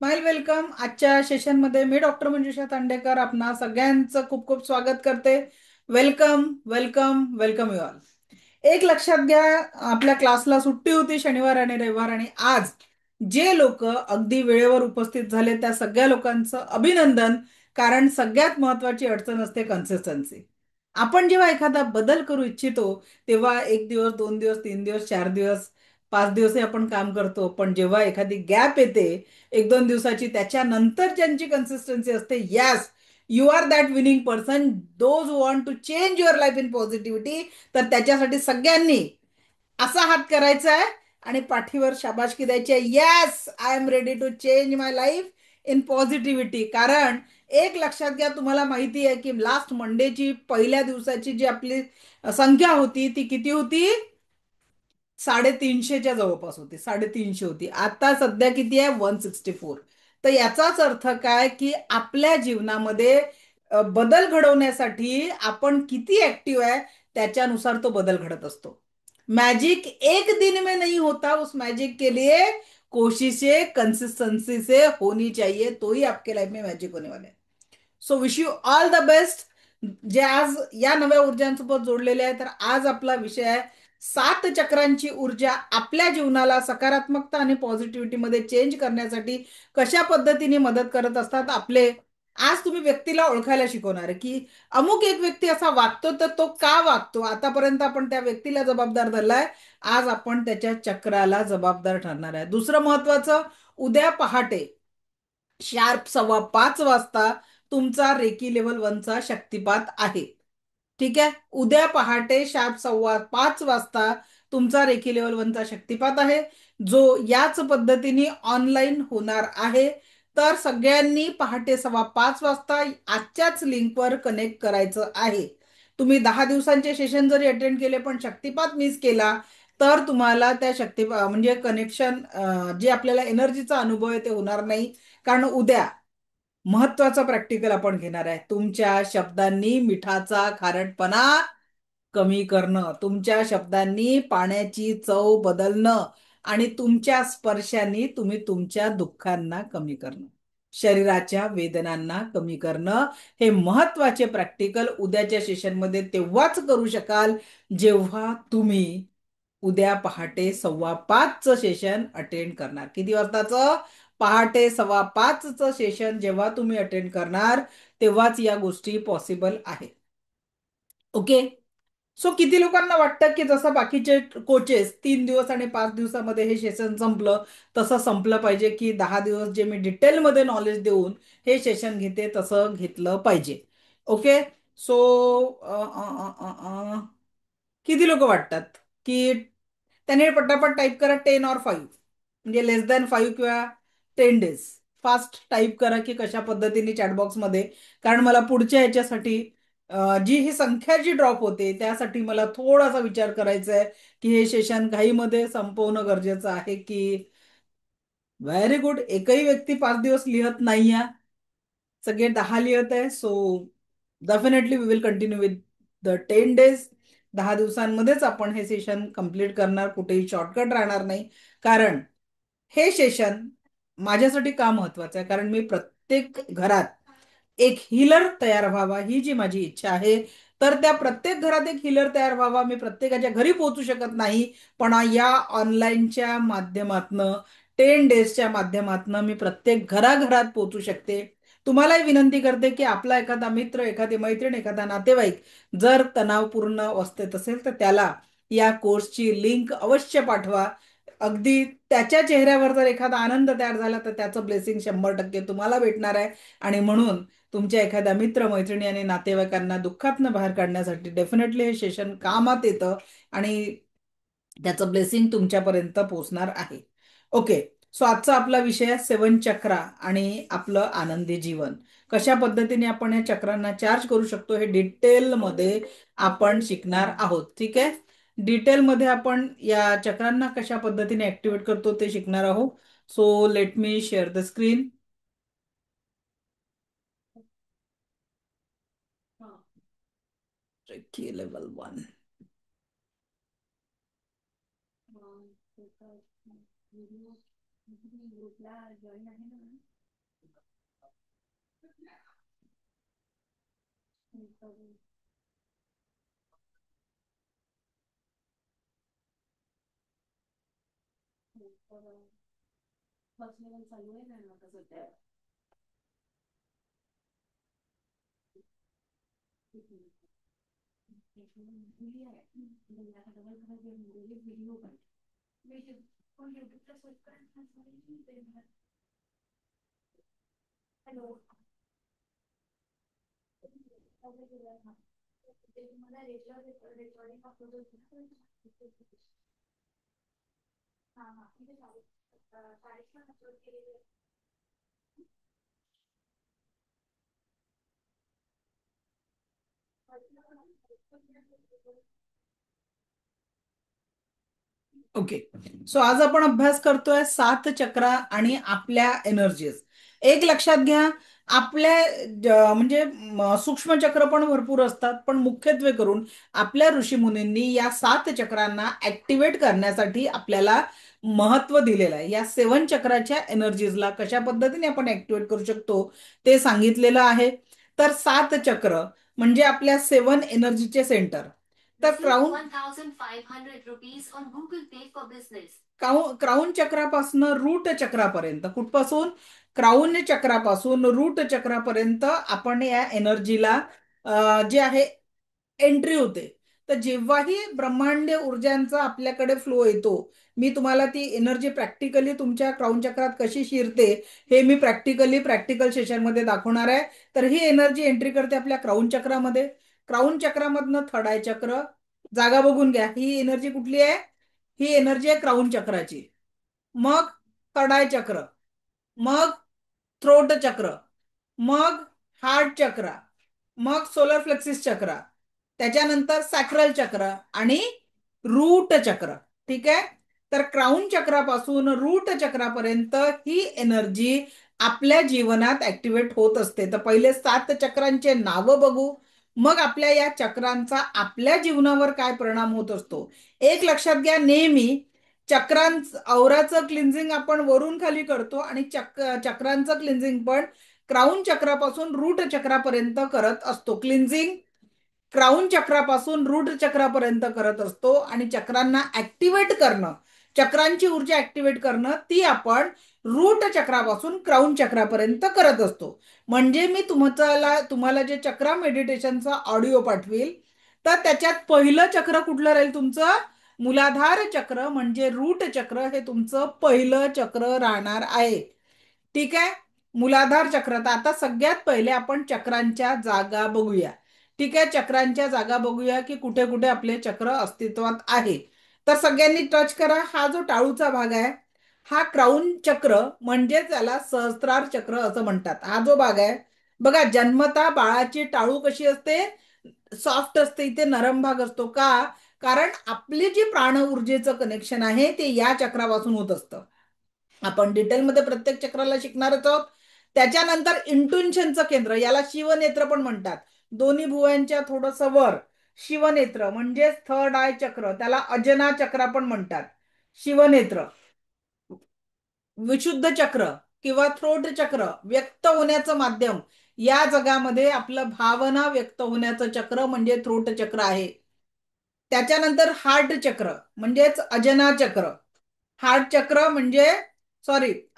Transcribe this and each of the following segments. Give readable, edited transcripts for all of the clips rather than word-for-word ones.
Mile welcome. आजच्या सेशनमध्ये मी doctor मंजुषा तांडेकर आपणा सगळ्यांचं खूप खूप स्वागत करते. Welcome welcome welcome you all. एक लक्षात घ्या, आपल्या क्लासला सुट्टी होती शनिवार आणि रविवार, आणि आज जे लोक अगदी वेळेवर उपस्थित झाले त्या सगळ्या लोकांचं अभिनंदन. कारण सगळ्यात महत्वाची अडचण असते कन्सिस्टन्सी. आपण जेव्हा एखादा बदल करू इच्छितो तेव्हा एक दिवस, दोन दिवस, तीन दिवस, चार दिवस, पाच दिवसही आपण काम करतो. पण जेव्हा एखादी गॅप येते एक दोन दिवसाची, त्याच्यानंतर ज्यांची कन्सिस्टन्सी असते, yes, you are that winning person, those want to change your life in positivity. तर त्याच्यासाठी सगळ्यांनी असा हात करायचा आहे आणि पाठीवर शाबासकी द्यायची आहे. Yes, I am ready to change my life in positivity. कारण एक लक्षात घ्या, तुम्हाला माहिती आहे की लास्ट मंडेची पहिल्या दिवसाची जी आपली संख्या होती ती किती होती? 350च्या जवळपास होती, 350 होती. आता सध्या किती आहे? 164. तर याचाच अर्थ काय की आपल्या जीवनामध्ये बदल घडवण्यासाठी आपण किती ऍक्टिव्ह आहे त्याच्यानुसार तो बदल घडत असतो. मैजिक एक दिन में नहीं होता, उस मैजिक के लिए कोशिशें कंसिस्टेंसी से होनी चाहिए, तो ही आपके लाइफ में मैजिक होने वाले हैं. So wish you all the best. जे आज या नव्या ऊर्जांसोबत जोडलेले आहे, तर आज आपला विषय आहे सात चक्रांची ऊर्जा आपल्या जीवनाला सकारात्मकता आणि पॉझिटिव्हिटी मध्ये चेंज करण्यासाठी कशा पद्धतीने मदत करत असतात आपले. आज तुम्ही व्यक्तीला ओळखायला शिकवणार आहे की अमुक एक व्यक्ती असा वागतो तर तो का वागतो. आतापर्यंत आपण त्या व्यक्तीला जबाबदार धरलाय, आज आपण त्याच्या चक्राला जबाबदार ठरणार आहे. दुसरं महत्वाचं, उद्या पहाटे शार्प 5:15 वाजता तुमचा रेकी लेवल 1चा शक्तिपात आहे. ठीक आहे, उद्या पहाटे शार्प 5:15 वाजता तुमचा रेकी लेवल 1चा शक्तिपात आहे, जो याच पद्धतीने ऑनलाईन होणार आहे. तर सगळ्यांनी पहाटे 5:15 वाजता आजच्याच लिंकवर कनेक्ट करायचं आहे. तुम्ही 10 दिवसांचे सेशन जरी अटेंड केले पण शक्तिपात मिस केला तर तुम्हाला त्या म्हणजे कनेक्शन, जे आपल्याला एनर्जीचा अनुभव आहे ते होणार नाही. कारण उद्या महत्वाचा प्रॅक्टिकल आपण घेणार आहे. तुमच्या शब्दांनी मिठाचा खारटपणा कमी करणं, तुमच्या शब्दांनी पाण्याची चव बदलणं, आणि तुमच्या स्पर्शाने तुम्ही तुमच्या दुःखांना कमी करणं, शरीराच्या वेदनांना कमी करणं. हे महत्वाचे प्रॅक्टिकल उद्याच्या सेशनमध्ये तेव्हाच करू शकाल जेव्हा तुम्ही उद्या पहाटे 5:15चं सेशन अटेंड करणार. किती वाजताचं? पहाटे 5:15चं सेशन जेव्हा तुम्ही अटेंड करणार तेव्हाच या गोष्टी पॉसिबल आहे. ओके. सो किती लोकांना वाटतं की जसं बाकीचे कोचेस 3 दिवस आणि 5 दिवसामध्ये हे सेशन संपलं तसं संपलं पाहिजे, की 10 दिवस जे मी डिटेलमध्ये नॉलेज देऊन हे सेशन घेते तसं घेतलं पाहिजे. ओके. सो किती लोक वाटतात की त्याने पटापट टाईप करा 10 or 5, म्हणजे लेस दॅन 5 किंवा 10 डेज. फास्ट टाईप करा की कशा पद्धतीने चॅटबॉक्समध्ये. कारण मला पुढच्या ह्याच्यासाठी जी ही संख्या जी ड्रॉप होते त्यासाठी मला थोडासा विचार करायचा आहे की हे सेशन घाईमध्ये संपवणं गरजेचं आहे की. व्हेरी गुड, एकही व्यक्ती 5 दिवस लिहत नाही, सगळे 10 लिहत आहे. So definitely we will continue with the 10 days. 10 दिवसांमध्येच आपण हे सेशन कंप्लीट करणार, कुठेही शॉर्टकट राहणार नाही. कारण हे सेशन माझ्यासाठी का महत्वाचं आहे, कारण मी प्रत्येक घरात एक हिलर तयार व्हावा ही जी माझी इच्छा आहे. तर त्या प्रत्येक घरात एक हिलर तयार व्हावा, मी प्रत्येकाच्या घरी पोहोचू शकत नाही, पण या ऑनलाईनच्या माध्यमातनं, 10 डेजच्या माध्यमातनं मी प्रत्येक घराघरात पोहोचू शकते. तुम्हालाही विनंती करते की आपला एखादा मित्र, एखादी मैत्रीण, एखादा नातेवाईक जर तणावपूर्ण अवस्थेत असेल तर त्याला या कोर्सची लिंक अवश्य पाठवा. अगदी त्याच्या चेहऱ्यावर जर एखादा आनंद तयार झाला तर त्याचं ब्लेसिंग 100% तुम्हाला भेटणार आहे. आणि म्हणून तुमच्या एखाद्या मित्र, मैत्रिणी आणि नातेवाईकांना दुःखातनं बाहेर काढण्यासाठी डेफिनेटली हे सेशन कामात येतं आणि त्याचं ब्लेसिंग तुमच्यापर्यंत पोहोचणार आहे. ओके. सो आजचा आपला विषय आहे 7 चक्रा आणि आपलं आनंदी जीवन. कशा पद्धतीने आपण या चक्रांना चार्ज करू शकतो हे डिटेलमध्ये आपण शिकणार आहोत. ठीक आहे. डिटेलमध्ये आपण या चक्रांना कशा पद्धतीने ऍक्टिव्हेट करतो ते शिकणार आहोत. So let me share the screen. की लेवल 1. ओके. सो आज आपण अभ्यास करतोय सात चक्रा आणि आपल्या एनर्जीज. एक लक्षात घ्या, आपल्या म्हणजे सूक्ष्म चक्र पण भरपूर असतात, पण मुख्यत्वे करून आपल्या ऋषीमुनींनी या सात चक्रांना ऍक्टिव्हेट करण्यासाठी आपल्याला महत्व दिलेलं आहे. या सेवन चक्राच्या एनर्जीजला कशा पद्धतीने आपण ऍक्टिव्हेट करू शकतो ते सांगितलेलं आहे. तर सात चक्र म्हणजे आपल्या सेवन एनर्जीचे सेंटर. तर क्राऊन क्राऊन चक्रापासून रूट चक्रापर्यंत, कुठपासून क्राऊन चक्रापासून रूट चक्रापर्यंत आपण या एनर्जीला जे आहे एंट्री होते. तर जेव्हाही ब्रह्मांडीय ऊर्जांचा आपल्याकडे फ्लो येतो, मी तुम्हाला ती एनर्जी प्रॅक्टिकली तुमच्या क्राऊन चक्रात कशी शिरते हे मी प्रॅक्टिकल सेशनमध्ये दाखवणार आहे. तर ही एनर्जी एंट्री करते आपल्या क्राऊन चक्रामध्ये. क्राऊन चक्रामधनं थर्ड आय चक्र, जागा बघून घ्या, ही एनर्जी कुठली आहे? ही एनर्जी आहे क्राऊन चक्राची. मग थर्ड आय चक्र, मग थ्रोट चक्र, मग हार्ट चक्र, मग सोलर फ्लेक्सिस चक्र, त्याच्यानंतर सॅक्रल चक्र आणि रूट चक्र. ठीक आहे. तर क्राऊन चक्रापासून रूट चक्रापर्यंत ही एनर्जी आपल्या जीवनात ऍक्टिव्हेट होत असते. तर पहिले सात चक्रांचे नावं बघू, मग आपल्या या चक्रांचा आपल्या जीवनावर काय परिणाम होत असतो. एक लक्षात घ्या, नेहमी औराचं क्लिन्झिंग आपण वरून खाली करतो आणि चक्रांचं क्लिन्झिंग पण क्राऊन चक्रापासून रूट चक्रापर्यंत करत असतो. क्लिन्झिंग क्राऊन चक्रापासून रूट चक्रापर्यंत करत असतो आणि चक्रांना ऍक्टिव्हेट करणं, चक्रांची ऊर्जा ऍक्टिव्हेट करणं, ती आपण रूट चक्रापासून क्राऊन चक्रापर्यंत करत असतो. म्हणजे मी तुम्हाला जे चक्रा मेडिटेशनचा ऑडिओ पाठवील, तर त्याच्यात पहिलं चक्र कुठलं राहील तुमचं? मूलाधार चक्र म्हणजे रूट चक्र हे तुमचं पहिलं चक्र राहणार आहे. ठीक आहे. मूलाधार चक्र. तर आता सगळ्यात पहिले आपण चक्रांच्या जागा बघूया. ठीक आहे. चक्रांच्या जागा बघूया की कुठे कुठे आपले चक्र अस्तित्वात आहे. तर सगळ्यांनी टच करा. हा जो टाळूचा भाग आहे हा क्राऊन चक्र म्हणजे त्याला सहस्त्रार चक्र असं म्हणतात. हा जो भाग आहे बघा, जन्मता बाळाची टाळू कशी असते? सॉफ्ट असते. इथे नरम भाग असतो का? कारण आपली जी प्राण ऊर्जेचं कनेक्शन आहे ते या चक्रापासून होत असतं. आपण डिटेलमध्ये प्रत्येक चक्राला शिकणारच आहोत. त्याच्यानंतर इंट्युशनचं केंद्र, याला शिवनेत्र पण म्हणतात. दोन्ही भुवयांच्या थोडस वर शिवनेत्र म्हणजे थर्ड आय चक्र, त्याला अजना चक्र पण म्हणतात. शिवनेत्र, विशुद्ध चक्र किंवा थ्रोट चक्र, व्यक्त होण्याचं माध्यम. या जगामध्ये आपलं भावना व्यक्त होण्याचं चक्र म्हणजे थ्रोट चक्र आहे. त्याच्यानंतर हार्ट चक्र म्हणजेच अजना चक्र. हार्ट चक्र म्हणजे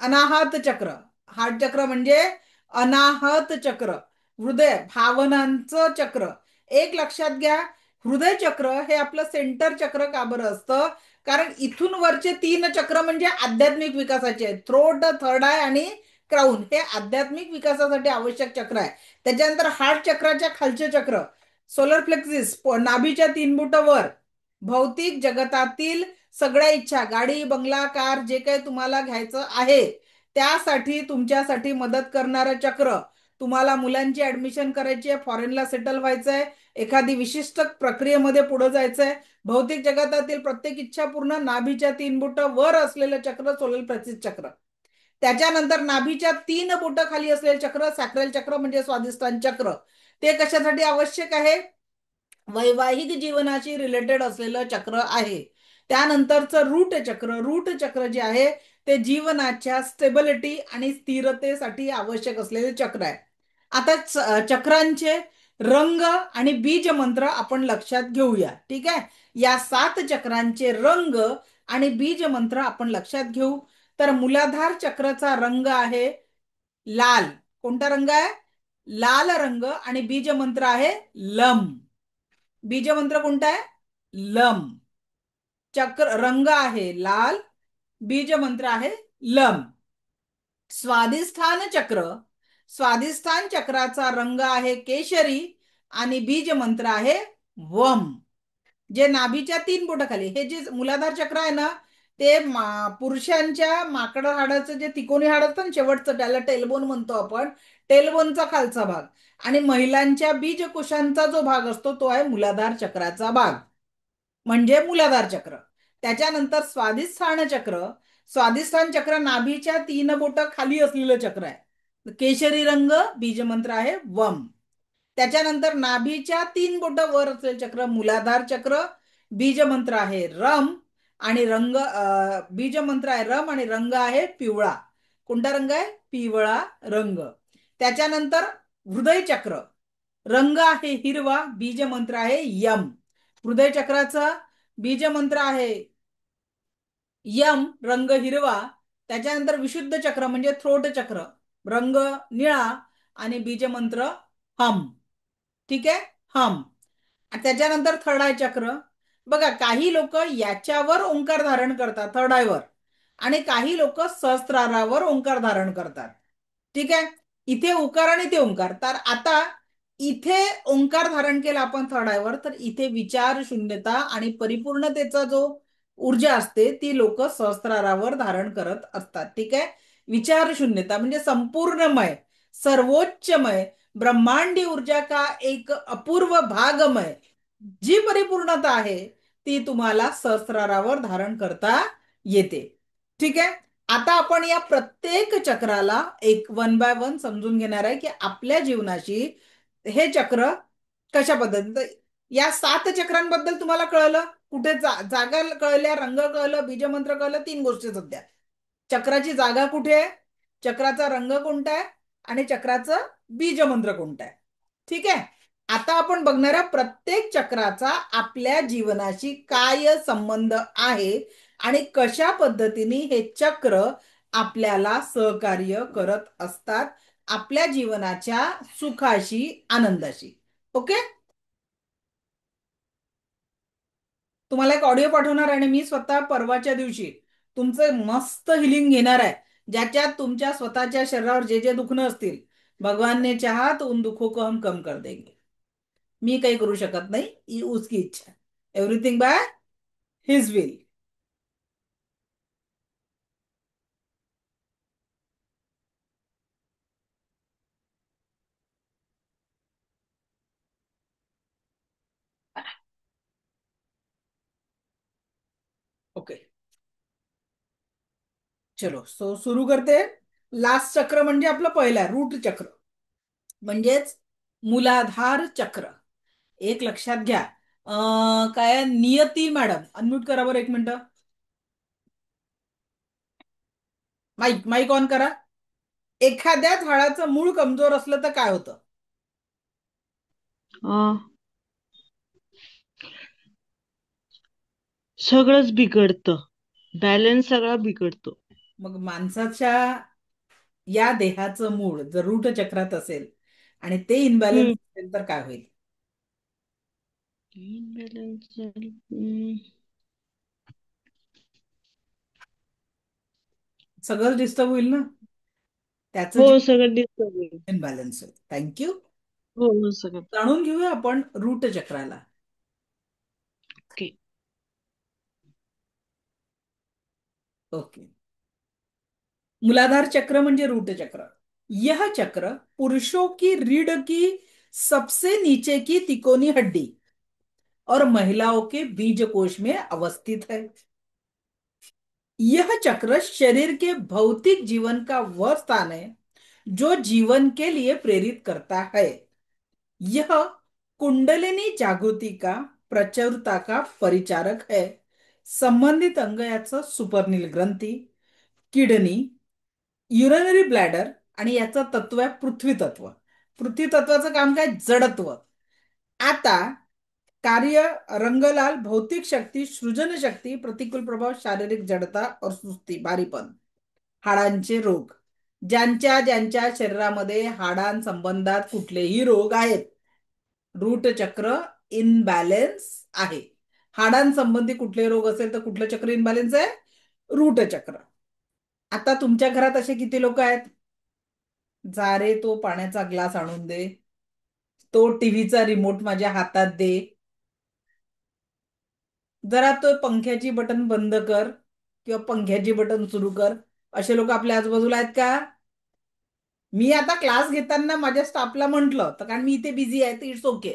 अनाहत चक्र. हार्ट चक्र म्हणजे अनाहत चक्र, हृदय भावनांचं चक्र. एक लक्षात घ्या, हृदय चक्र हे आपलं सेंटर चक्र का बरं असतं? कारण इथून वरचे तीन चक्र म्हणजे आध्यात्मिक विकासाचे आहेत. थ्रोट, थर्ड आय आणि क्राऊन हे आध्यात्मिक विकासासाठी आवश्यक चक्र आहे. त्याच्यानंतर हार्ट चक्राच्या खालचे चक्र सोलर प्लेक्सिस, नाभीच्या तीन बोट वर, भौतिक जगतातील सगळ्या इच्छा, गाडी, बंगला, कार जे काही तुम्हाला घ्यायचं आहे त्यासाठी तुमच्यासाठी मदत करणारं चक्र. तुम्हाला मुलांची ऍडमिशन करायची आहे, फॉरेनला सेटल व्हायचंय, एखादी विशिष्ट प्रक्रियेमध्ये पुढे जायचंय, भौतिक जगतातील प्रत्येक इच्छा पूर्ण, नाभीच्या तीन बोट वर असलेलं चक्र सोलर प्लेक्सिस चक्र. त्याच्यानंतर नाभीच्या तीन बोट खाली असलेले चक्र सॅक्रल चक्र म्हणजे स्वादिष्टान चक्र. ते कशासाठी आवश्यक आहे? वैवाहिक जीवनाशी रिलेटेड असलेलं चक्र आहे. त्यानंतरचं रूट चक्र जे आहे ते जीवनाच्या स्टेबिलिटी आणि स्थिरतेसाठी आवश्यक असलेले चक्र आहे. आता चक्रांचे रंग आणि बीज मंत्र आपण लक्षात घेऊया. ठीक आहे, या 7 चक्रांचे रंग आणि बीज मंत्र आपण लक्षात घेऊ. तर मूलाधार चक्राचा रंग आहे लाल. कोणता रंग आहे? लाल रंग. आणि बीज मंत्र आहे लम. बीज मंत्र कोणता आहे? लम. चक्र रंग आहे लाल, बीज मंत्र आहे लम. स्वादिष्ठान चक्र, स्वादिष्ठान चक्राचा रंग आहे केशरी आणि बीज मंत्र आहे वम. जे नाभीच्या 3 बोटाखाली हे जे मूलाधार चक्र आहे ना, ते पुरुषांच्या माकड हाडाचं जे तिकोणी हाड असतं ना शेवटचं, त्याला टेलबोन म्हणतो आपण, टेलबोनचा खालचा भाग. आणि महिलांच्या बीजकोशांचा जो भाग असतो तो आहे मूलाधार चक्राचा भाग, म्हणजे मूलाधार चक्र. त्याच्यानंतर स्वादिष्ठान चक्र. स्वादिष्ठान चक्र नाभीच्या 3 बोट खाली असलेलं चक्र आहे. केशरी रंग, बीजमंत्र आहे वम. त्याच्यानंतर नाभीच्या 3 बोट वर असलेले चक्र मूलाधार चक्र, बीजमंत्र आहे रम. आणि रंग बीजमंत्र आहे रम आणि रंग आहे पिवळा. कोणता रंग आहे? पिवळा रंग. त्याच्यानंतर हृदय चक्र, रंग आहे हिरवा, बीजमंत्र आहे यम. हृदय चक्राचा बीजमंत्र आहे यम, रंग हिरवा. त्याच्यानंतर विशुद्ध चक्र म्हणजे थ्रोट चक्र, रंग निळा आणि बीजमंत्र हम. ठीक आहे, हम. त्याच्यानंतर थर्ड आय चक्र. बघा, काही लोक याच्यावर ओंकार धारण करतात, थर्ड आयवर, आणि काही लोक सहस्त्रारावर ओंकार धारण करतात. ठीक आहे, इथे उकार आणि इथे ओंकार. तर आता इथे ओंकार धारण केला आपण थर्ड आयवर, तर इथे विचार शून्यता आणि परिपूर्णतेचा जो ऊर्जा असते ती लोक सहस्त्रारावर धारण करत असतात. ठीक आहे, विचार शून्यता म्हणजे संपूर्णमय, सर्वोच्चमय, ब्रह्मांडी ऊर्जा का एक अपूर्व भागमय जी परिपूर्णता आहे ती तुम्हाला सहस्रारावर धारण करता येते. ठीक आहे, आता आपण या प्रत्येक चक्राला एक वन बाय वन समजून घेणार आहे की आपल्या जीवनाशी हे चक्र कशा पद्धतीने. या 7 चक्रांबद्दल तुम्हाला कळलं, कुठे जागा कळल्या, रंग कळलं, बीजमंत्र कळलं. 3 गोष्टी सध्या: चक्राची जागा कुठे आहे, चक्राचा रंग कोणता आहे आणि चक्राचं बीजमंत्र कोणता आहे. ठीक आहे, आता आपण बघणाऱ्या प्रत्येक चक्राचा आपल्या जीवनाशी काय संबंध आहे आणि कशा पद्धतीने हे चक्र आपल्याला सहकार्य करत असतात आपल्या जीवनाच्या सुखाशी, आनंदाशी. ओके, तुम्हाला एक ऑडिओ पाठवणार आणि मी स्वतः परवाच्या दिवशी तुमचं मस्त हिलिंग घेणार आहे, ज्याच्यात तुमच्या स्वतःच्या शरीरावर जे जे दुखणं असतील, भगवान ने चाहा तो उन दुखों को हम कम कर देंगे. मी काही करू शकत नाही, उसकी इच्छा. Everything by his will. Okay, चलो सुरू करते. लास्ट चक्र म्हणजे आपलं पहिला रूट चक्र, म्हणजेच मूलाधार चक्र. एक लक्षात घ्या. काय नियती मॅडम, अनम्यूट करा बरं 1 मिनिट. माईक माईक ऑन करा. एखाद्या झाडाचं मूळ कमजोर असलं तर काय होतं? अं, सगळंच बिघडतं, बॅलन्स सगळा बिघडतो. मग माणसाच्या या देहाचं मूळ जर रूट चक्रात असेल आणि ते इनबॅलन्स हम्म असेल तर काय होईल? इम्बॅलन्स सगळं डिस्टर्ब होईल ना, त्याचं हो, जे सगळं डिस्टर्ब होईल. इनबॅलन्स होईल. थँक्यू. हो हो, सगळं. जाणून घेऊया आपण रूट चक्राला. ओके. ओके, मूलाधार चक्र म्हणजे रूट चक्र. यह चक्र पुरुषों की रीढ़ की सबसे नीचे की तिकोनी हड्डी और महिलाओं के बीज कोश में अवस्थित है. यह चक्र शरीर के भौतिक जीवन का वह स्थान है जो जीवन के लिए प्रेरित करता है. यह कुंडलिनी जागृति का, प्रचुरता का परिचारक है. संबंधित अंग याचं सुपर्णील ग्रंथी, किडनी, युरिनरी ब्लॅडर, आणि याचं तत्व आहे पृथ्वी तत्व. पृथ्वी तत्वाचं काम काय? जडत्व. आता कार्य: रंगलाल, भौतिक शक्ती, सृजन शक्ती, प्रतिकूल प्रभाव, शारीरिक जडता और सुस्ती, भारीपण. हाडांचे रोग: ज्यांच्या ज्यांच्या शरीरामध्ये हाडांसंबंधात कुठलेही रोग आहेत, रूट चक्र इनबॅलेन्स आहे. हाडांसंबंधी कुठले रोग असेल तर कुठलं चक्र इनबॅलेन्स आहे? रूट चक्र. आता तुमच्या घरात असे किती लोक आहेत? जा रे तो पाण्याचा ग्लास आणून दे, तो टीव्हीचा रिमोट माझ्या हातात दे, जरा तो पंख्याची बटन बंद कर किंवा पंख्याची बटन सुरू कर. असे लोक आपल्या आजूबाजूला आहेत का? मी आता क्लास घेताना माझ्या स्टाफला म्हंटल तर, कारण मी इथे बिझी आहे, तर इट्स ओके,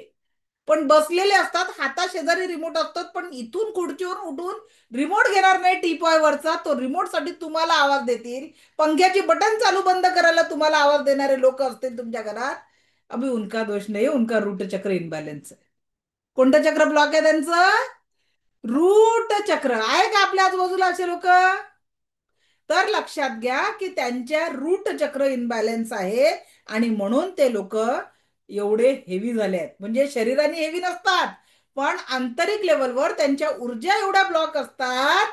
पण बसलेले असतात, हाता शेजारी रिमोट असतात, पण इथून खुर्चीवर उठून रिमोट घेणार नाही टीपॉय वरचा, तो रिमोट साठी तुम्हाला आवाज देतील. पंख्याची बटन चालू बंद करायला तुम्हाला आवाज देणारे लोक असतील तुमच्या घरात. अभि उनका दोष नाही, उनका रूट चक्र इनबॅलेन्स आहे. कोणतं चक्र ब्लॉक आहे त्यांचं? रूट चक्र. आहे का आपल्या आजूबाजूला असे लोक? तर लक्षात घ्या की त्यांच्या रूट चक्र इनबॅलेन्स आहे, आणि म्हणून ते लोक एवढे हेवी झाले आहेत. म्हणजे शरीराने हेवी नसतात, पण आंतरिक लेवलवर त्यांच्या ऊर्जा एवढ्या ब्लॉक असतात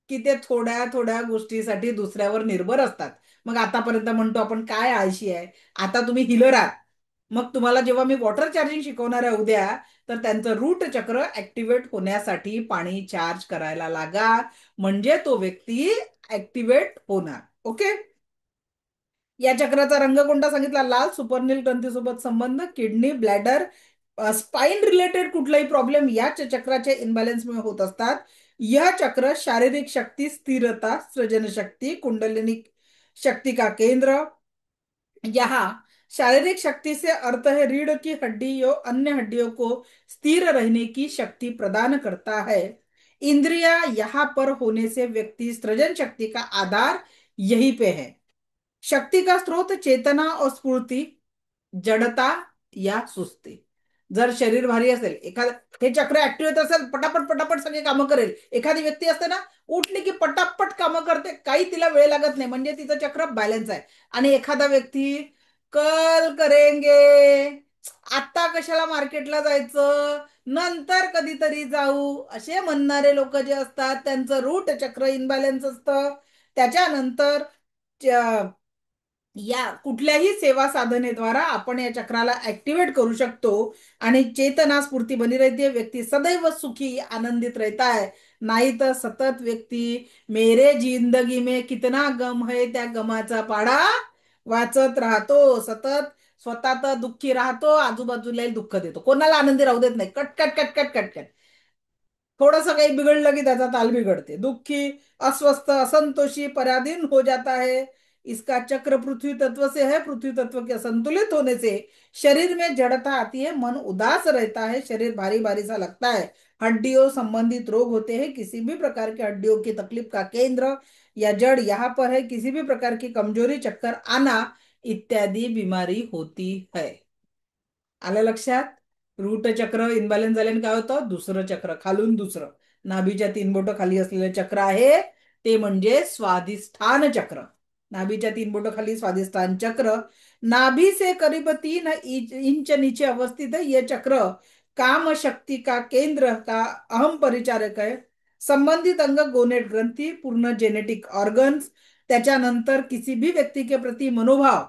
की ते थोड्या थोड्या गोष्टीसाठी दुसऱ्यावर निर्भर असतात. मग आतापर्यंत म्हणतो आपण काय आळशी आहे, आता तुम्ही हिलर आहात. मग तुम्हाला जेव्हा मी वॉटर चार्जिंग शिकवणार आहे उद्या, तर त्यांचं रूट चक्र ऍक्टिव्हेट होण्यासाठी पाणी चार्ज करायला लागा, म्हणजे तो व्यक्ती ऍक्टिव्हेट होणार. ओके. या चक्राचा रंग कोणता सांगितला? लाल. सुपरनील ग्रंथीसोबत संबंध: किडनी, ब्लॅडर, स्पाइन रिलेटेड कुठलाही प्रॉब्लेम याच चक्राच्या इनबॅलन्समुळे होत असतात. यह चक्र शारीरिक शक्ति, स्थिरता, सृजन शक्ति, कुंडलिनी शक्ति का केंद्र। यहाँ शारीरिक शक्ति से अर्थ है रीढ़ की हड्डियों अन्य हड्डियों को स्थिर रहने की शक्ति प्रदान करता है। इंद्रिया यहाँ पर होने से व्यक्ति सृजन शक्ति का आधार यहीं पे है। शक्ति का स्रोत चेतना और स्फूर्ति, जडता या सुस्ती. जर शरीर भारी असेल, एखाद हे चक्र ऍक्टिव्ह असेल, पटापट पटापट सगळे कामं करेल. एखादी व्यक्ती असते ना, उठली की पटापट कामं करते, काही तिला वेळ लागत नाही, म्हणजे तिचं चक्र बॅलन्स आहे. आणि एखादा व्यक्ती कल करेंगे, आता कशाला मार्केटला जायचं, नंतर कधीतरी जाऊ, असे म्हणणारे लोक जे असतात त्यांचं रूट चक्र इनबॅलन्स असतं. त्याच्यानंतर या कुठल्याही सेवा साधनेद्वारा आपण या चक्राला ऍक्टिव्हेट करू शकतो, आणि चेतना स्फूर्ती बनी रहती है. व्यक्ती सदैव सुखी आनंदित रहता है. नाही तर सतत व्यक्ती मेरे जिंदगी में कितना गम है, त्या गमाचा पाडा वाचत राहतो. सतत स्वतः तर दुःखी राहतो, आजूबाजूलाही दुःख देतो, कोणाला आनंदी राहू देत नाही. कटकट कटकट कटकट. थोडंसं काही बिघडलं की त्याचा ताल बिगड़ते, दुखी, अस्वस्थ, असंतोषी, पराधीन हो जाता है. इसका चक्र पृथ्वी तत्व से है. पृथ्वी तत्व के असंतुलित होने से शरीर में जड़ता आती है, मन उदास रहता है, शरीर भारी भारी सा लगता है, हड्डियों संबंधित रोग होते हैं, किसी भी प्रकार के हड्डियों की तकलीफ का केंद्र या जड़ यहाँ पर है, किसी भी प्रकार की कमजोरी, चक्कर आना इत्यादि बीमारी होती है. आलं लक्षात? रूट चक्र इनबॅलन्स झाल्याने काय होतं? दुसरं चक्र खालून, दुसरं नाभीच्या 3 बोटं खाली असलेलं चक्र आहे ते म्हणजे स्वाधिष्ठान चक्र. नाभीच्या 3 बोटं खाली स्वाधिष्ठान चक्र, नाभि से करीब 3 इंच नीचे अवस्थित है. यह चक्र काम शक्ति का केंद्र का अहम परिचारक है. संबंधित अंग गोनेट ग्रंथी, पूर्ण जेनेटिक ऑर्गन्स, त्याच्यानंतर किसी भी व्यक्ति के प्रति मनोभाव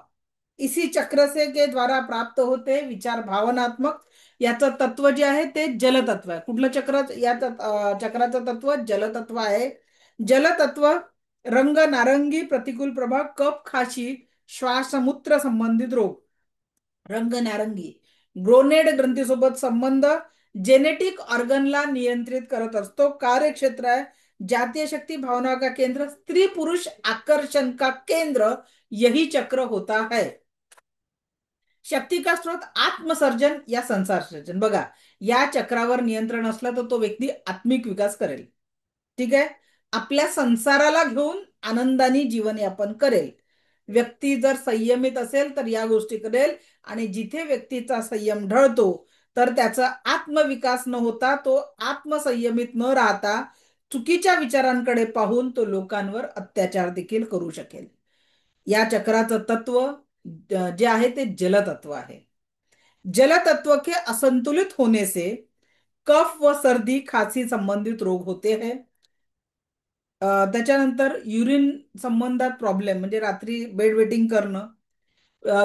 इसी चक्र से के द्वारा प्राप्त होते. विचार भावनात्मक. याचं तत्व जे आहे ते जलतत्व आहे. कुठलं चक्र? या चक्राचं तत्व जलतत्व आहे. जलतत्व रंग नारंगी, प्रतिकूल प्रभाव, कफ, खाशी, श्वासमूत्र संबंधित रोग. रंग नारंगी, ग्रोनेड ग्रंथीसोबत संबंध, जेनेटिक ऑर्गनला नियंत्रित करत असतो. कार्यक्षेत्र आहे जातीय शक्ति, भावना का केंद्र, स्त्री पुरुष आकर्षण का केंद्र, यही चक्र होता है. शक्ती का स्रोत आत्मसर्जन या संसार सर्जन. बघा, या चक्रावर नियंत्रण असलं तर तो व्यक्ती आत्मिक विकास करेल. ठीक आहे. आपल्या संसाराला घेऊन आनंदाने जीवन यापन करेल. व्यक्ती जर संयमित असेल तर या गोष्टी करेल, आणि जिथे व्यक्तीचा संयम ढळतो तर त्याचा आत्मविकास न होता, तो आत्मसंयमित न राहता चुकीच्या विचारांकडे पाहून तो लोकांवर अत्याचार देखील करू शकेल. या चक्राचं तत्व जे आहे ते जलतत्व आहे. जलतत्व के असंतुलित होने से कफ व सर्दी खांसी संबंधित रोग होते हैं. त्याच्यानंतर युरिन संबंधात प्रॉब्लेम म्हणजे रात्री बेड वेटिंग करणं,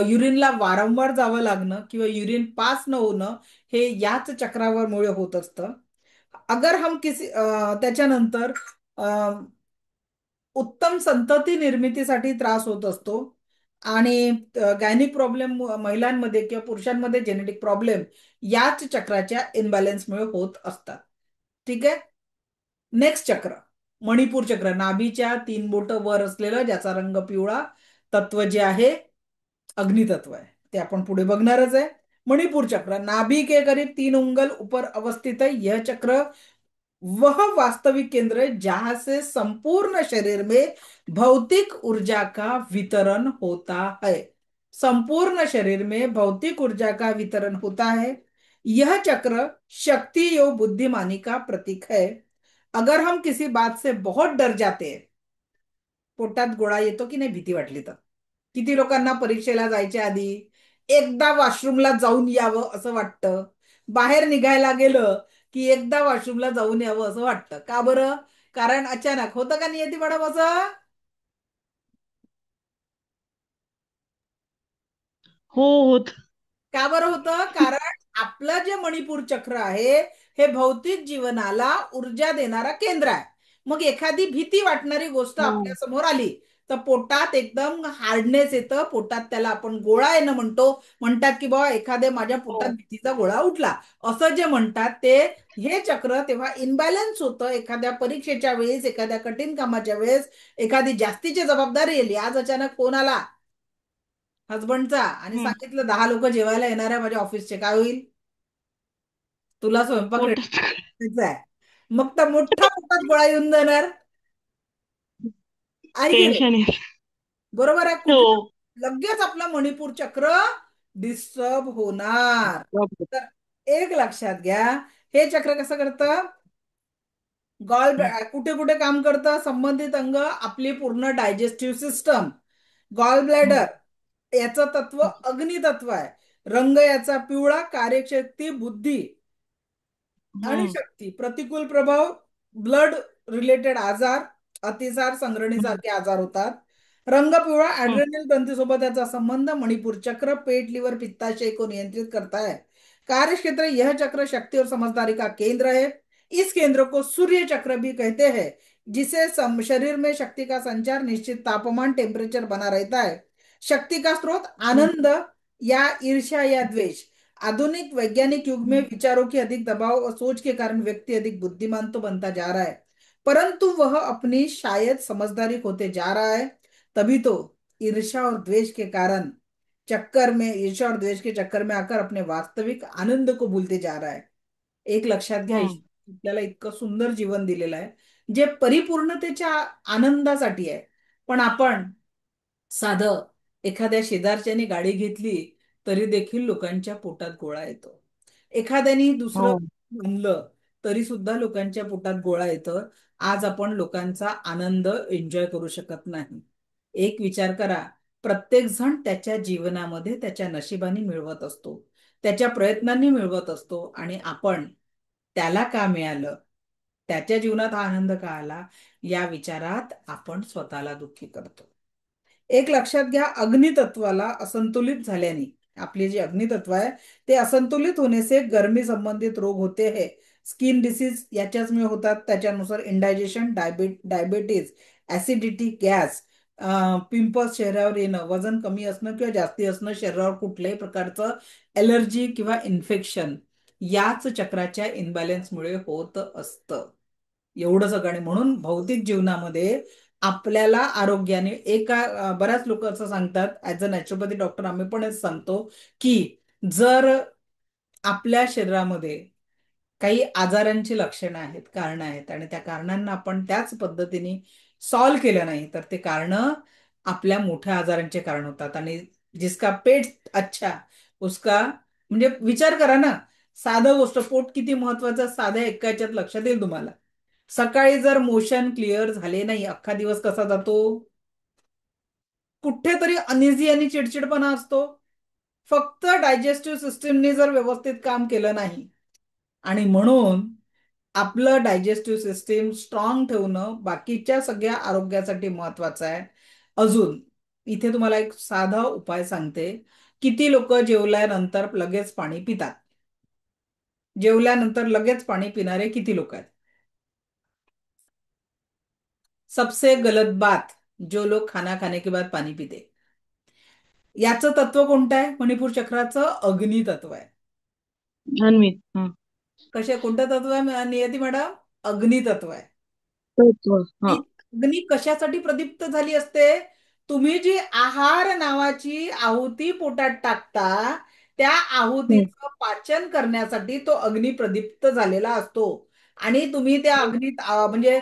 युरिनला वारंवार जावं लागणं किंवा युरिन पास न होणं, हे याच चक्रावर मुळे होत असतं. अगर हम किसी त्याच्यानंतर अ, उत्तम संतती निर्मितीसाठी त्रास होत असतो. आणि गायनिक प्रॉब्लेम महिलांमध्ये किंवा पुरुषांमध्ये जेनेटिक प्रॉब्लेम याच चक्राच्या इनबॅलन्समुळे होत असतात. ठीक आहे. नेक्स्ट चक्र, मणिपूर चक्र, नाभीच्या 3 बोटं वर असलेलं, ज्याचा रंग पिवळा, तत्व जे आहे अग्नितत्व आहे. ते आपण पुढे बघणारच आहे. मणिपुर चक्र, नाभि के करीब 3 उंगल ऊपर अवस्थित है. यह चक्र वह वास्तविक केंद्र है जहां से संपूर्ण शरीर में भौतिक ऊर्जा का वितरण होता है. संपूर्ण शरीर में भौतिक ऊर्जा का वितरण होता है. यह चक्र शक्ति एवं बुद्धिमानी का प्रतीक है. अगर हम किसी बात से बहुत डर जाते हैं, पोटात गोळा येतो की नाही भीती वाटली तर? किती लोकांना परीक्षेला जायच्या आधी एकदा वॉशरूमला जाऊन यावं असं वाटतं? बाहेर निघायला गेलं की एकदा वॉशरूमला जाऊन यावं असं वाटतं. का बरं? कारण अचानक होतं का नियती मॅडम असं? हो, होत. का बरं होतं? कारण आपलं जे मणिपूर चक्र आहे हे भौतिक जीवनाला ऊर्जा देणारा केंद्र आहे. मग एखादी भीती वाटणारी गोष्ट हो, आपल्या समोर आली तर पोटात एकदम हार्डनेस येतं. पोटात त्याला आपण गोळा येणं म्हणतो. म्हणतात की बाबा एखाद्या माझ्या पोटात हो. भीतीचा गोळा उठला, असं जे म्हणतात ते हे चक्र तेव्हा इनबॅलन्स होतं. एखाद्या परीक्षेच्या वेळेस, एखाद्या कठीण कामाच्या वेळेस, एखादी जास्तीची जबाबदारी आली, आज अचानक फोन आला हसबंडचा आणि हं. सांगितलं 10 लोक जेवायला येणार आहे माझ्या ऑफिसचे, काय होईल? तुला स्वयंपाक रेडी पोटात करायचा आहे. मग तर मोठा पोटात गोळा येऊन जाणार आहे की नाही? टेन्शन येतं. बरोबर आहे. हो. कुठलं लगेच आपलं मणिपूर चक्र डिस्टर्ब होणार. बरोबर. तर एक लक्षात घ्या, हे चक्र कसं करतं? कुठे कुठे काम करतं? संबंधित अंग, आपली पूर्ण डायजेस्टिव्ह सिस्टम, गॉल हं, ब्लॅडर, याचं तत्व अग्नितत्व आहे. रंग याचा पिवळा, कार्यशक्ती, बुद्धी आणि हं, शक्ती. प्रतिकूल प्रभाव, ब्लड रिलेटेड आजार, अतिसार, हं, संगरणीसारखे आजार होतात. रंग पिवळा, हं, ऍड्रेनल ग्रंथीसोबत याचा संबंध. मणिपूर चक्र पेट, लिवर, पित्ताशय को नियंत्रित करता है. कार्य क्षेत्र, यह चक्र शक्ति और समझदारी का केंद्र है. इस केंद्र को सूर्य चक्र भी कहते हैं, जिसे शरीर में शक्ति का संचार, निश्चित तापमान, टेम्परेचर बना रहता है. शक्ति का स्रोत हं, आनंद या ईर्ष्या या द्वेष. आधुनिक वैज्ञानिक युग में हं, विचारों की अधिक दबाव और सोच के कारण व्यक्ति अधिक बुद्धिमान तो बनता जा रहा है, परंतु वह अपनी शायद समझदारी खोते जा रहा है. तभी तो ईर्ष्या और द्वेष के कारण चक्कर में ईर्ष्या और द्वेष के चक्कर में आकर अपने वास्तविक आनंद को भूलते जा रहा है. एक लक्षात घ्या, हं, ईश्वर आपल्याला इतकं सुंदर जीवन दिलेलं आहे जे परिपूर्णतेच्या आनंदासाठी आहे. पण आपण साधं एखाद्या शेजारच्यानी गाडी घेतली तरी देखील लोकांच्या पोटात गोळा येतो. एखाद्यानी दुसरं हो. म्हणलं तरी सुद्धा लोकांच्या पोटात गोळा येतं. आज आपण लोकांचा आनंद एन्जॉय करू शकत नाही. एक विचार करा, प्रत्येक जण त्याच्या जीवनामध्ये त्याच्या नशिबाने मिळवत असतो, त्याच्या प्रयत्नांनी मिळवत असतो, आणि आपण त्याला का मिळालं, त्याच्या जीवनात हा आनंद का आला, या विचारात आपण स्वतःला दुःखी करतो. एक लक्षात घ्या, अग्नितत्वाला असंतुलित झाल्याने, आपले जे अग्नितत्व आहे ते असंतुलित होने से गर्मी संबंधित रोग होते हैं. स्किन डिसीज याच्याचमुळे होतात. त्याच्यानुसार indigestion, diabetes, acidity, gas, pimples चेहऱ्यावर येणं, वजन कमी असणं किंवा जास्ती असणं, शरीरावर कुठल्याही प्रकारचं एलर्जी किंवा इन्फेक्शन याच चक्राच्या इनबॅलन्समुळे होत असतं. एवढं सगळं. म्हणून भौतिक जीवनामध्ये आपल्याला आरोग्याने बऱ्याच लोक असं सांगतात, ऍज अ नॅचरोपॅथी डॉक्टर आम्ही पण हेच सांगतो की जर आपल्या शरीरामध्ये काही आजारांची लक्षणं आहेत, कारण आहेत, आणि त्या कारणांना आपण त्याच पद्धतीने सॉल्व्ह केलं नाही तर ते कारण आपल्या मोठ्या आजारांचे कारण होतात. आणि जिसका पेट अच्छा उसका, म्हणजे विचार करा ना, साधं गोष्ट, पोट किती महत्वाचं, साध्या एका लक्षात येईल तुम्हाला. सकाळी जर मोशन क्लिअर झाले नाही, अख्खा दिवस कसा जातो? कुठेतरी अनइझी आणि चिडचिडपणा असतो. फक्त डायजेस्टिव्ह सिस्टीमने जर व्यवस्थित काम केलं नाही. आणि म्हणून आपलं डायजेस्टिव्ह सिस्टीम स्ट्रॉंग ठेवणं बाकीच्या सगळ्या आरोग्यासाठी महत्वाचं आहे. अजून इथे तुम्हाला एक साधा उपाय सांगते. किती लोक जेवल्यानंतर लगेच पाणी पितात? जेवल्यानंतर लगेच पाणी पिणारे किती लोक आहेत? सबसे गलत बात, जो लोग खाना खाने के बाद पाणी पिते. याचं तत्व कोणतं आहे? मणिपूर चक्राचं अग्नी तत्व आहे. अन्वित, हा. कोणतं तत्व आहे नियती मॅडम? अग्नी तत्व आहे. तत्व, ती हा. अग्नी कशासाठी प्रदीप्त झाली असते? तुम्ही जी आहार नावाची आहुती पोटात टाकता, त्या हम्म, आहुतीचं पाचन करण्यासाठी तो अग्नी प्रदीप्त झालेला असतो. आणि तुम्ही त्या हम्म, अग्नीत म्हणजे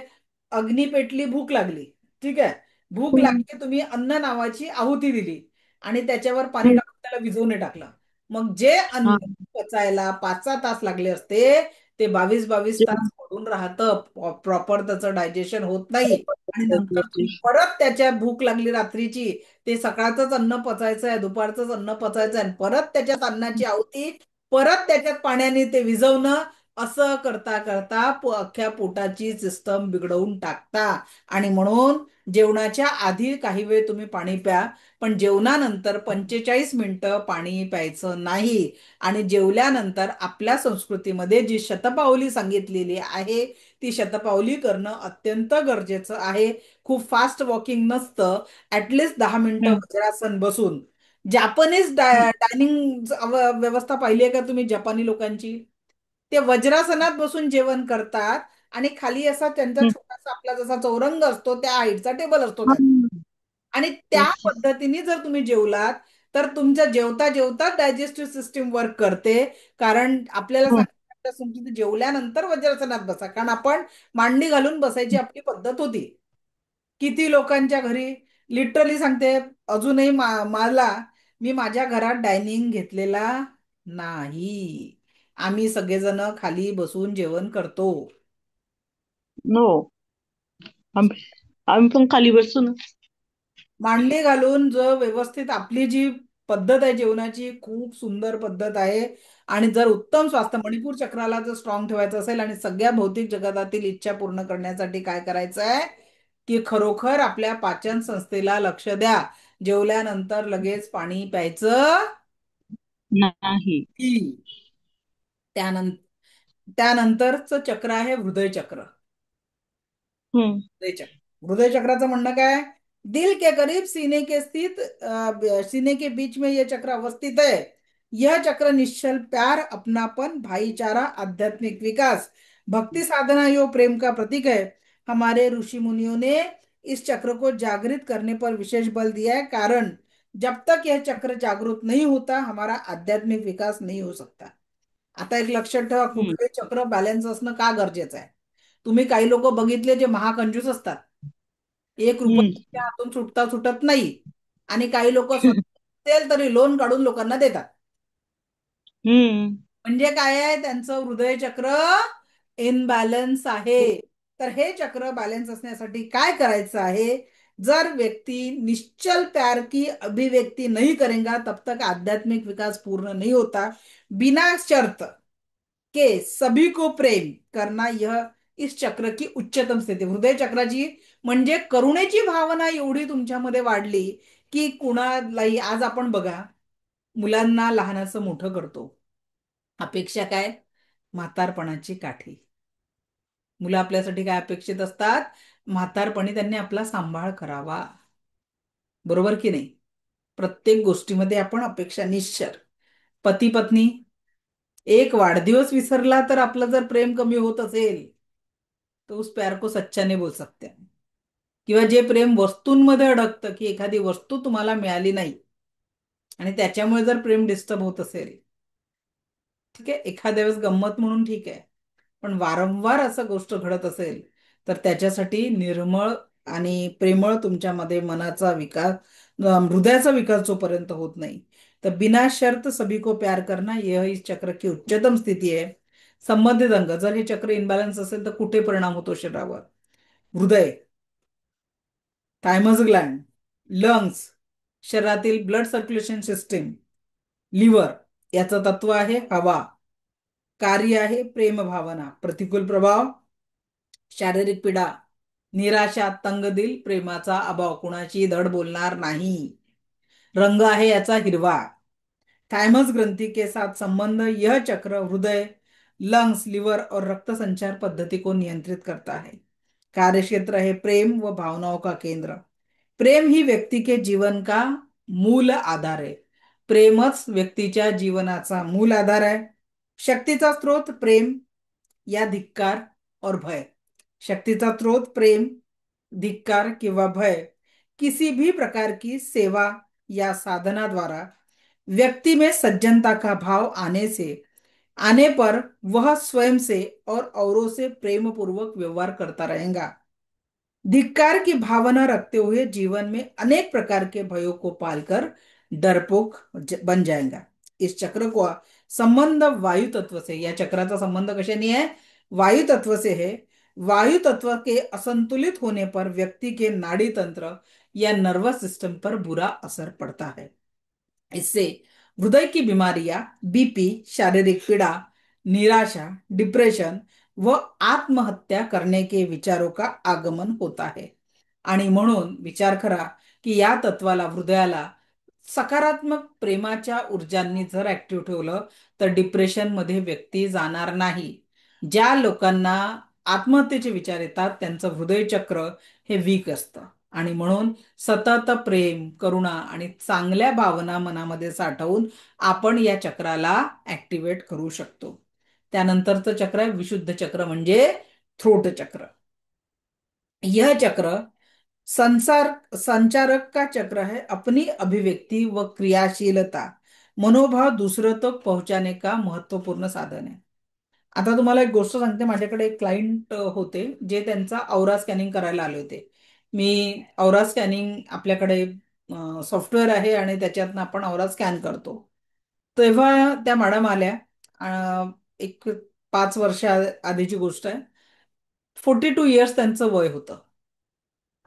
अग्नी पेटली, भूक लागली. ठीक आहे. भूक हम्म, लागली, तुम्ही अन्न नावाची आहुती दिली आणि त्याच्यावर पाणी हम्म, टाकून त्याला विझवणे टाकलं. मग जे हा. अन्न पचायला 5-6 तास लागले असते, ते 22-22 जेवण तास पडून राहतं. प्रॉपर त्याचं डायजेशन होत नाही. आणि नंतर तुम्ही digestion. परत त्याच्या भूक लागली रात्रीची, ते सकाळचंच अन्न पचायचं आहे, दुपारचंच अन्न पचायचं आहे, आणि परत त्याच्यात अन्नाची आहुती, परत त्याच्यात पाण्याने ते विझवणं, असं करता करता अख्ख्या पोटाची सिस्टम बिघडवून टाकता. आणि म्हणून जेवणाच्या आधी काही वेळ तुम्ही पाणी प्या, पण जेवणानंतर 45 मिनिटं पाणी प्यायचं नाही. आणि जेवल्यानंतर आपल्या संस्कृतीमध्ये जी शतपावली सांगितलेली आहे, ती शतपावली करणं अत्यंत गरजेचं आहे. खूप फास्ट वॉकिंग नसतं. ऍटलिस्ट 10 मिनिटं हम्म, वज्रासन बसून. जापनीज हम्म, डायनिंग व्यवस्था पाहिली आहे का तुम्ही जपानी लोकांची? ते वज्रासनात बसून जेवण करतात आणि खाली असा त्यांचा हम्म, छोटासा आपला जसा चौरंग असतो त्या हाईटचा टेबल असतो हा. त्यांचा. आणि त्या अच्छा. पद्धतीने जर तुम्ही जेवलात, तर तुमच्या जेवता जेवता डायजेस्टिव्ह सिस्टीम वर्क करते. कारण आपल्याला हम्म, सांगितलं जेवल्यानंतर वज्रासनात बसा, कारण आपण मांडी घालून बसायची आपली पद्धत होती. किती लोकांच्या घरी, लिटरली सांगते, अजूनही मला, मी माझ्या घरात डायनिंग घेतलेला नाही. आम्ही सगळेजण खाली बसून जेवण करतो. नो. आम्ही आम्ही पण खाली बसतो ना. मांडी घालून जो व्यवस्थित आपली जी पद्धत आहे जेवणाची, खूप सुंदर पद्धत आहे. आणि जर उत्तम स्वास्थ्य, मणिपूर चक्राला जर स्ट्रॉंग ठेवायचं असेल आणि सगळ्या भौतिक जगतातील इच्छा पूर्ण करण्यासाठी काय करायचं आहे, की खरोखर आपल्या पाचन संस्थेला लक्ष द्या. जेवल्यानंतर लगेच पाणी प्यायचं नाही. की. त्यानंतर त्यानंतरचं चक्र आहे हृदय चक्र. हम्म, हृदय चक्र, हृदय चक्राचं म्हणणं काय? दिल के करीब सीने के स्थित सीने के बीच में यह चक्र अवस्थित है. यह चक्र निश्चल प्यार, अपनापन, भाईचारा, आध्यात्मिक विकास, भक्ति साधना यो प्रेम का प्रतीक है. हमारे ऋषि मुनियों ने इस चक्र को जागृत करने पर विशेष बल दिया है, कारण जब तक यह चक्र जागृत नहीं होता, हमारा आध्यात्मिक विकास नहीं हो सकता. आता एक लक्षात ठेवा, हम्म, कुठलंही चक्र बॅलन्स असणं का गरजेचं आहे. तुम्ही काही लोक बघितले जे महाकंजूस असतात, 1 रुपया हम्म, त्यांच्या हातून सुटता सुटत नाही. आणि काही लोक स्वतः असेल तरी लोन काढून लोकांना देतात. हम्म. म्हणजे काय आहे, त्यांचं हृदय चक्र इनबॅलन्स आहे. तर हे चक्र बॅलन्स असण्यासाठी काय करायचं आहे? जर व्यक्ती निश्चल प्यार की अभिव्यक्ति नहीं करेगा, तब तक आध्यात्मिक विकास पूर्ण नहीं होता. बिना शर्त के सभी को प्रेम करना, यह इस चक्र की उच्चतम स्थिती. हृदय चक्राची म्हणजे करुणेची भावना एवढी तुमच्यामध्ये वाढली की कुणालाही, आज आपण बघा, मुलांना लहानाचं मोठं करतो. अपेक्षा काय? म्हातारपणाची काठी. मुलं आपल्यासाठी काय अपेक्षित असतात? म्हातारपणी त्यांनी आपला सांभाळ करावा. बरोबर की नाही? प्रत्येक गोष्टीमध्ये आपण अपेक्षा निश्चर. पती पत्नी, एक वाढदिवस विसरला तर आपलं जर प्रेम कमी होत असेल, तो उस प्यार को सच्चा नहीं बोल सकते. किंवा जे प्रेम वस्तूंमध्ये अडकतं, की एखादी वस्तू तुम्हाला मिळाली नाही आणि त्याच्यामुळे जर प्रेम डिस्टर्ब होत असेल, ठीक आहे, एखाद्या वेळेस गंमत म्हणून ठीक आहे, पण वारंवार असं गोष्ट घडत असेल, तर त्याच्यासाठी निर्मळ आणि प्रेमळ तुमच्यामध्ये मनाचा विकास, हृदयाचा विकास जोपर्यंत होत नाही, तर बिना शर्त सभी को प्यार करना, यह इस चक्र की उच्चतम स्थिती है. संबंधित अंग, जर हे चक्र इनबॅलन्स असेल तर कुठे परिणाम होतो शरीरावर? हृदय, थायमस ग्लँड, लंग्स, शरीरातील ब्लड सर्क्युलेशन सिस्टीम, लिव्हर. याचं तत्व आहे हवा. कार्य आहे प्रेम भावना. प्रतिकूल प्रभाव, शारीरिक पीडा, निराशा, तंगदिल, प्रेमाचा अभाव, कुणाची धड बोलणार नाही. रंग आहे याचा हिरवा. थायमस ग्रंथि के साथ संबंध, यह चक्र हृदय, लंग्स, लिवर और रक्त संचार पद्धति को नियंत्रित करता है। कार्य क्षेत्र है प्रेम व भावनाओं का केंद्र। प्रेम ही व्यक्ती के जीवन का मूल आधार आहे. प्रेमच व्यक्तीच्या जीवनाचा मूल आधार आहे. शक्तीचा स्रोत प्रेम या धिक्कार और भय. शक्तीचा स्रोत प्रेम, धिक्कार किंवा भय किसी भी प्रकार की सेवा या साधना द्वारा व्यक्ति में सज्जनता का भाव आने पर वह स्वयं से और औरों से प्रेम पूर्वक व्यवहार करता रहेगा। धिक्कार की भावना रखते हुए जीवन में अनेक प्रकार के भयों को पालकर डरपोक बन जाएगा। इस चक्र को संबंध वायु तत्व से, या चक्राचा संबंध कशाने आहे? वायु तत्व से है। वायु तत्व के असंतुलित होने पर व्यक्ति के नाड़ी तंत्र या नर्वस सिस्टम पर बुरा असर पड़ता है। इससे हृदय की बीमारियां, बीपी, शारीरिक पीड़ा, निराशा, डिप्रेशन व आत्महत्या करने के विचारों का आगमन होता है। आणि म्हणून विचार करा की या तत्वाला, हृदयाला सकारात्मक प्रेमाच्या ऊर्जांनी जर ऍक्टिव्ह ठेवलं तर डिप्रेशन मध्ये व्यक्ती जाणार नाही. ज्या लोकांना आत्महत्येचे विचार येतात त्यांचं हृदय चक्र हे वीक असतं. आणि म्हणून सतत प्रेम, करुणा आणि चांगल्या भावना मनामध्ये साठवून आपण या चक्राला ऍक्टिव्हेट करू शकतो. त्यानंतरचं चक्र आहे विशुद्ध चक्र, म्हणजे थ्रोट चक्र. यह चक्र संचारक का चक्र है। अपनी अभिव्यक्ति व क्रियाशीलता, मनोभाव दूसरों तक पहुंचाने का महत्वपूर्ण साधन है. आता तुम्हाला एक गोष्ट सांगते. माझ्याकडे एक क्लायंट होते जे त्यांचा औरा स्कॅनिंग करायला आले होते. मी औरा स्कॅनिंग, आपल्याकडे सॉफ्टवेअर आहे आणि त्याच्यातनं आपण औरा स्कॅन करतो. तेव्हा त्या मॅडम आल्या. एक 5 वर्ष आधीची गोष्ट आहे. 42 इयर्स त्यांचं वय होतं.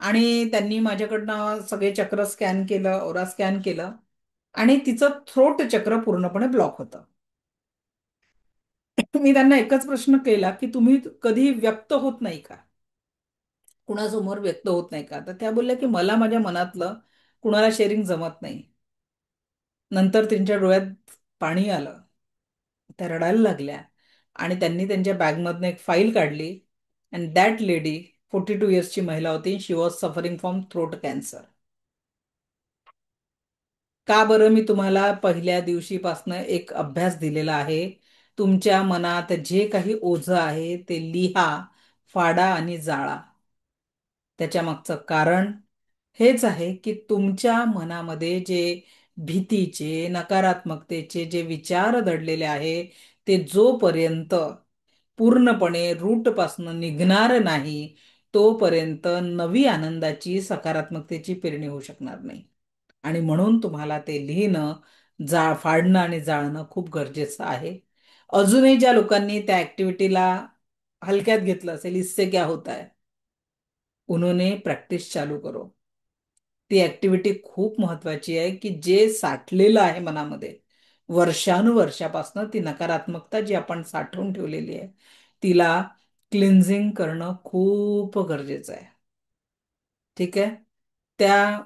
आणि त्यांनी माझ्याकडनं सगळे चक्र स्कॅन केलं, औरा स्कॅन केलं आणि तिचं थ्रोट चक्र पूर्णपणे ब्लॉक होतं. मी त्यांना एकच प्रश्न केला की तुम्ही कधी व्यक्त होत नाही का, कुणासमोर व्यक्त होत नाही का? तर त्या बोलल्या की मला माझ्या मनातलं कुणाला शेअरिंग जमत नाही. नंतर त्यांच्या डोळ्यात पाणी आलं, त्या रडायला लागल्या आणि त्यांनी त्यांच्या बॅगमधनं एक फाईल काढली. अँड दॅट लेडी, 42 इयर्सची महिला होती, she was suffering from throat cancer. का बरं? मी तुम्हाला पहिल्या दिवशीपासनं एक अभ्यास दिलेला आहे. तुमच्या मनात जे काही ओझं आहे ते लिहा, फाडा आणि जाळा. त्याच्या मागचं कारण हेच आहे की तुमच्या मनामध्ये जे भीतीचे, नकारात्मकतेचे जे विचार दडलेले आहे ते जोपर्यंत पूर्णपणे रूट पासून निघणार नाही तोपर्यंत नवी आनंदाची, सकारात्मकतेची पेरणी होऊ शकणार नाही. आणि म्हणून तुम्हाला ते लिहिणं, फाडणं आणि जाळणं खूप गरजेचं आहे. अजूनही ज्या लोकांनी त्या ऍक्टिव्हिटीला हलक्यात घेतलं असेल, इससे क्या होता है, उन्होंने प्रॅक्टिस चालू करो. ती ऍक्टिव्हिटी खूप महत्वाची आहे की जे साठलेलं आहे मनामध्ये वर्षानुवर्षापासून, ती नकारात्मकता जी आपण साठवून ठेवलेली आहे तिला क्लिन्झिंग करणं खूप गरजेचं आहे. ठीक आहे? त्या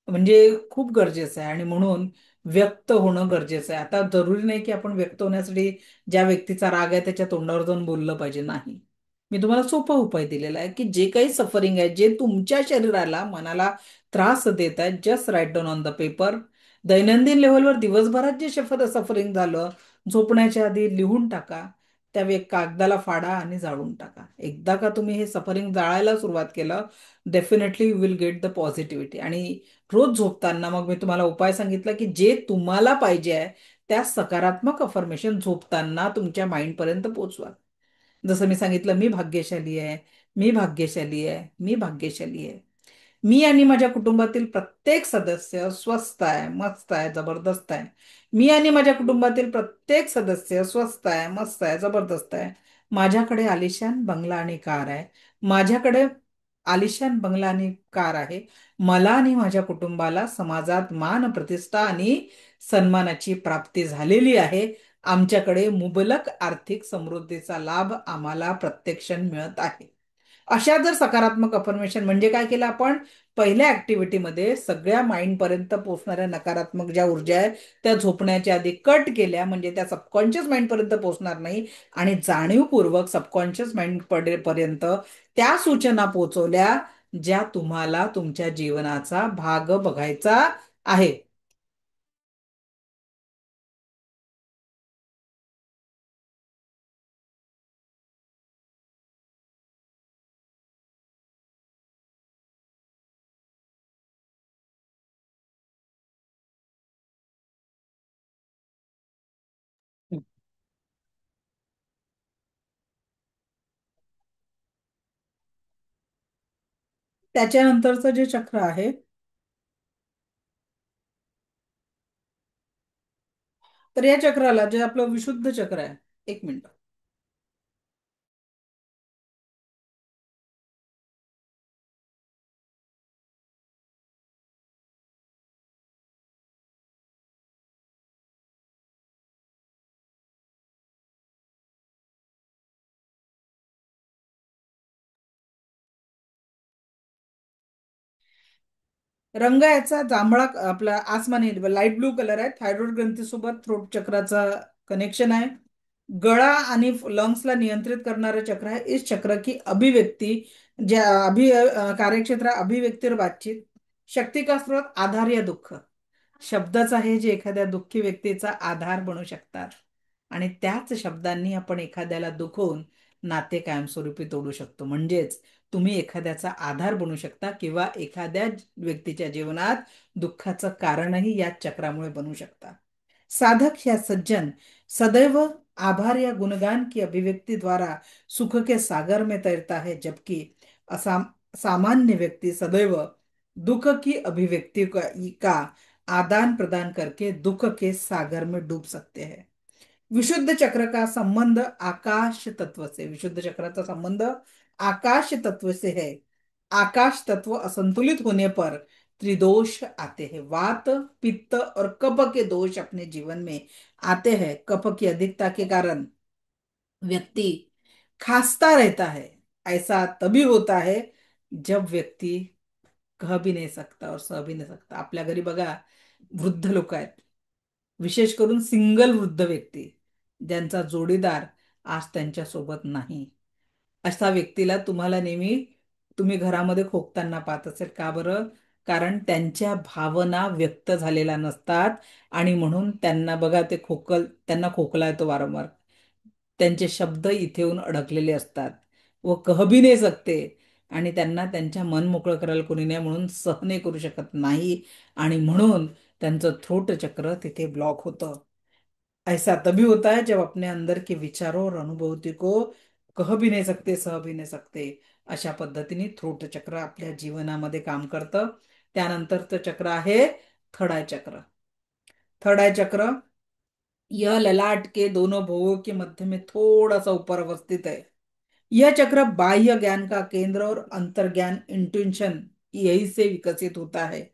म्हणजे खूप गरजेचं आहे आणि म्हणून व्यक्त होणं गरजेचं आहे. आता जरुरी नाही की आपण व्यक्त होण्यासाठी ज्या व्यक्तीचा राग आहे त्याच्या तोंडावर जाऊन बोललं पाहिजे, नाही. मी तुम्हाला सोपा उपाय दिलेला आहे की जे काही सफरिंग आहे, जे तुमच्या शरीराला, मनाला त्रास देत आहे, just write down on the paper. दैनंदिन लेव्हलवर दिवसभरात जे सफरिंग झालं, झोपण्याच्या आधी लिहून टाका. त्या कागदाला फाडा आणि जाळून टाका. एकदा का तुम्ही हे सफरिंग जाळायला सुरुवात केलं, definitely you will get the positivity. आणि रोज झोपताना मग मी तुम्हाला उपाय सांगितला की जे तुम्हाला पाहिजे आहे त्या सकारात्मक अफर्मेशन झोपताना तुमच्या माइंड पर्यंत पोहोचवा. जसं मी सांगितलं, मी भाग्यशाली आहे, मी भाग्यशाली आहे, मी भाग्यशाली आहे. मी आणि माझ्या कुटुंबातील प्रत्येक सदस्य स्वस्त आहे, मस्त आहे, जबरदस्त आहे. मी आणि माझ्या कुटुंबातील प्रत्येक सदस्य स्वस्त आहे, मस्त आहे, जबरदस्त आहे. माझ्याकडे आलिशान बंगला आणि कार आहे. माझ्याकडे आलिशान बंगला आणि कार आहे. मला आणि माझ्या कुटुंबाला समाजात मान, प्रतिष्ठा आणि सन्मानाची प्राप्ती झालेली आहे. आमच्याकडे मुबलक आर्थिक समृद्धीचा लाभ आम्हाला प्रत्यक्षात मिळत आहे. अशा जर सकारात्मक अफर्मेशन म्हणजे काय केलं आपण, पहिल्या ऍक्टिव्हिटीमध्ये सगळ्या माइंड पर्यंत पोहोचणाऱ्या नकारात्मक ज्या ऊर्जा आहे त्या झोपण्याच्या आधी कट केल्या, म्हणजे त्या सबकॉन्शियस माइंड पर्यंत पोहोचणार नाही. आणि जाणीवपूर्वक सबकॉन्शियस माइंड पर्यंत त्या सूचना पोहोचवल्या ज्या तुम्हाला तुमच्या जीवनाचा भाग बघायचा आहे. त्याच्यानंतरचं जे चक्र आहे, तर या चक्राला जे आपलं विशुद्ध चक्र आहे, एक मिनिट. रंग याचा जांभळा, आपला आसमानी लाईट ब्लू कलर आहे. थायरॉइड ग्रंथीसोबत थ्रोट चक्राचा कनेक्शन आहे. गळा आणि लंग्सला नियंत्रित करणारं चक्र आहे. इस चक्र की अभिव्यक्ती, ज्या कार्यक्षेत्र अभिव्यक्ती और बातचीत, शक्ती का स्रोत, आधार या दुःख. शब्दच आहे जे एखाद्या दुःखी व्यक्तीचा आधार बनू शकतात. आणि त्याच शब्दांनी आपण एखाद्याला दुखवून नाते कायमस्वरूपी तोडू शकतो. म्हणजेच तुम्ही एखाद्याचा आधार बनू शकता किंवा एखाद्या व्यक्तीच्या जीवनात दुःखाचं कारणही या चक्रामुळे बनू शकता. साधक या सज्जन सदैव आभार या गुणगान की अभिव्यक्ति द्वारा सुख के सागर में तैरता है, जबकि सामान्य व्यक्ति सदैव दुख की अभिव्यक्ति का आदान प्रदान करके दुख के सागर में डूब सकते हैं. विशुद्ध चक्र का संबंध आकाश तत्व से, विशुद्ध चक्राचा संबंध आकाश तत्व से है. आकाश तत्व असंतुलित होने पर त्रिदोष आते हैं. वात, पित्त और कफ के दोष अपने जीवन में आते हैं. कफ की अधिकता के कारण व्यक्ति खांसता रहता है. ऐसा तभी होता है जब व्यक्ति कह भी नहीं सकता और सह भी नहीं सकता. आपल्या घरी बघा, वृद्ध लोक आहेत, विशेष करून सिंगल वृद्ध व्यक्ती ज्यांचा जोडीदार आज त्यांच्या सोबत नाही. अशा व्यक्तीला तुम्हाला नेहमी, तुम्ही घरामध्ये खोकताना पाहत असेल. का बरं? कारण त्यांच्या भावना व्यक्त झालेल्या नसतात. आणि म्हणून त्यांना बघा, त्यांना खोकला येतो वारंवार. त्यांचे शब्द इथे येऊन अडकलेले असतात व कह भी नाही सकते. आणि त्यांना त्यांच्या मन मोकळं करायला कोणी नाही, म्हणून सहन करू शकत नाही. आणि म्हणून त्यांचं थ्रोट चक्र तिथे ब्लॉक होतं. ऐसा तभी होता है जब अपने अंदर के विचारों और अनुभूति को कह भी नहीं सकते, सह भी नहीं सकते. अशा पद्धतीने थ्रोट चक्र आपल्या जीवनामध्ये काम करतं. त्यानंतरचं चक्र आहे थर्ड आय चक्र. थर्ड आय चक्र यह ललाट के दोनों भुवों के मध्य में थोड़ा सा ऊपर अवस्थित है. यह चक्र बाह्य ज्ञान का केंद्र और अंतर्ज्ञान इंट्यूशन यही से विकसित होता है.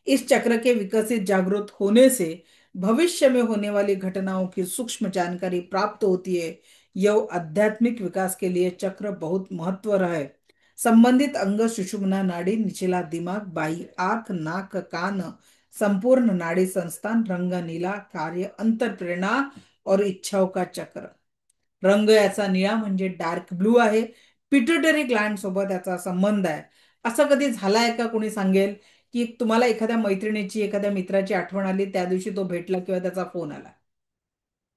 इस चक्र के विकसित जागृत होने से भविष्य में होने वाली घटनाओं की सूक्ष्म जानकारी प्राप्त होती है. यह आध्यात्मिक विकास के लिए चक्र बहुत महत्व रहा है. संबंधित अंग सुषुम्ना नाड़ी, निचला दिमाग, बाई आंख, नाक, कान, संपूर्ण नाड़ी संस्थान, रंग नीला, कार्य, अंतर प्रेरणा और इच्छाओं का चक्र. रंग याचा निळा म्हणजे डार्क ब्लू आहे. पिट्युटरी ग्लँड सोबत याचा संबंध आहे. असं कधी झालंय का, कोणी सांगेल की तुम्हाला एखाद्या मैत्रिणीची, एखाद्या मित्राची आठवण आली, त्या दिवशी तो भेटला किंवा त्याचा फोन आला?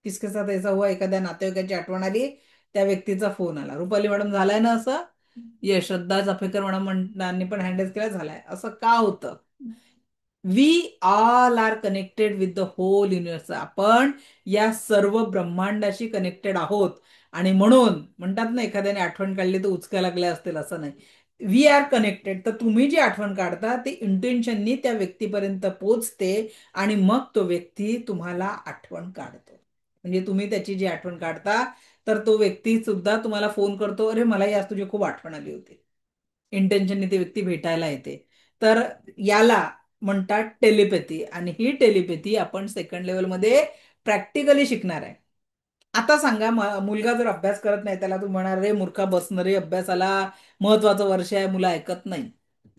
किसके साथ ऐसा हुआ? एखाद्या नातेवाईकाची आठवण आली, त्या व्यक्तीचा फोन आला. रुपाली मॅडम, झालाय ना असं? ये श्रद्धा चाफेकर मॅडम पण हँडल केलं, झालाय. असं का होतं? We all are connected with the whole universe. आपण या सर्व ब्रह्मांडाशी कनेक्टेड आहोत. आणि म्हणून म्हणतात ना, एखाद्याने आठवण काढली तर उचकायला लागले असतील, असं नाही. We are connected. तर तुम्ही जी आठवण काढता ती इंटेन्शननी त्या व्यक्तीपर्यंत पोचते आणि मग तो व्यक्ती तुम्हाला आठवण काढतो. म्हणजे तुम्ही त्याची जी आठवण काढता तर तो व्यक्ती सुद्धा तुम्हाला फोन करतो, अरे मलाही आज तुझी खूप आठवण आली होती. इंटेन्शननी ती व्यक्ती भेटायला येते. तर याला म्हणतात टेलिपॅथी, आणि ही टेलिपॅथी आपण सेकंड लेवलमध्ये प्रॅक्टिकली शिकणार आहे. आता सांगा, मुलगा जर अभ्यास करत नाही, त्याला तू म्हणणार रे मूर्खा बसणार रे अभ्यासाला, महत्वाचं वर्ष आहे, मुलं ऐकत नाही.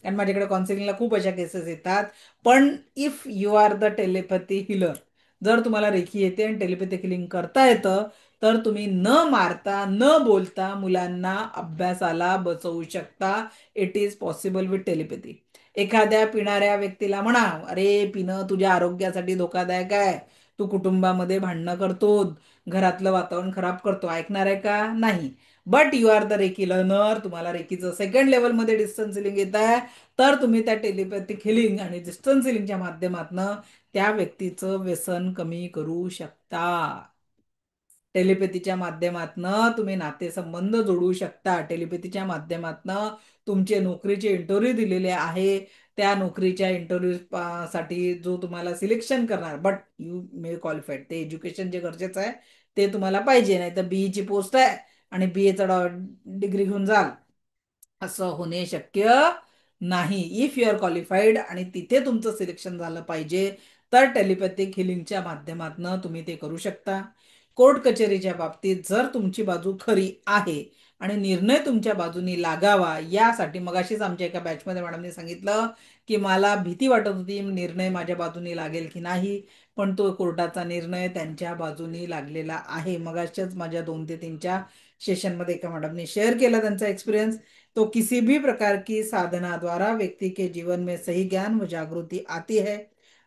कारण माझ्याकडे काउन्सिलिंगला खूप अशा केसेस येतात. पण if you are the telepathy healer, जर तुम्हाला रेखी येते आणि टेलिपॅथी हिलिंग करता येतं, तर तुम्ही न मारता न बोलता मुलांना अभ्यासाला बसवू शकता. It is possible with telepathy. एखाद्या पिणाऱ्या व्यक्तीला म्हणा, अरे पिणं तुझ्या आरोग्यासाठी धोकादायक आहे, तू कुटुंबामध्ये भांडणं करतो, घरातलं वातावरण खराब करतो, ऐकणार आहे का? नाही. But you are the reiki learner, तुम्हाला रेकीचं सेकंड लेवलमध्ये डिस्टन्स हिलिंग येत आहे, तर तुम्ही त्या टेलिपॅथिक हिलिंग आणि डिस्टन्स हिलिंगच्या माध्यमातून त्या व्यक्तीचं व्यसन कमी करू शकता. टेलिपॅथीच्या माध्यमातनं तुम्ही नातेसंबंध जोडू शकता. टेलिपॅथीच्या माध्यमातनं तुमचे नोकरीचे इंटरव्ह्यू दिलेले आहे, त्या नोकरीच्या इंटरव्ह्यू साठी जो तुम्हाला सिलेक्शन करणार, बट यू मे क्वालिफाईड, ते एज्युकेशन जे गरजेचं आहे ते तुम्हाला पाहिजे, नाही तर बीई ची पोस्ट आहे आणि बीएचा डिग्री घेऊन जाल, असं होणे शक्य नाही. इफ यू आर क्वालिफाईड आणि तिथे तुमचं सिलेक्शन झालं पाहिजे, तर टेलिपॅथिक हिलिंगच्या माध्यमातून तुम्ही ते करू शकता. कोर्ट कचेरीच्या बाबतीत जर तुमची बाजू खरी आहे आणि निर्णय तुमच्या बाजूनी लागावा, यासाठी मगाशीच आमच्या एका बॅचमध्ये मॅडमने सांगितलं की मला भीती वाटत होती निर्णय माझ्या बाजूनी लागेल की नाही, पण तो कोर्टाचा निर्णय त्यांच्या बाजूनी लागलेला आहे. मगाशीच माझ्या 2 ते 3च्या सेशनमध्ये एका मॅडमने शेअर केला त्यांचा एक्सपिरियन्स. तो किसी भी प्रकार की साधना द्वारा व्यक्ति के जीवन में सही ज्ञान व जागृति आती है,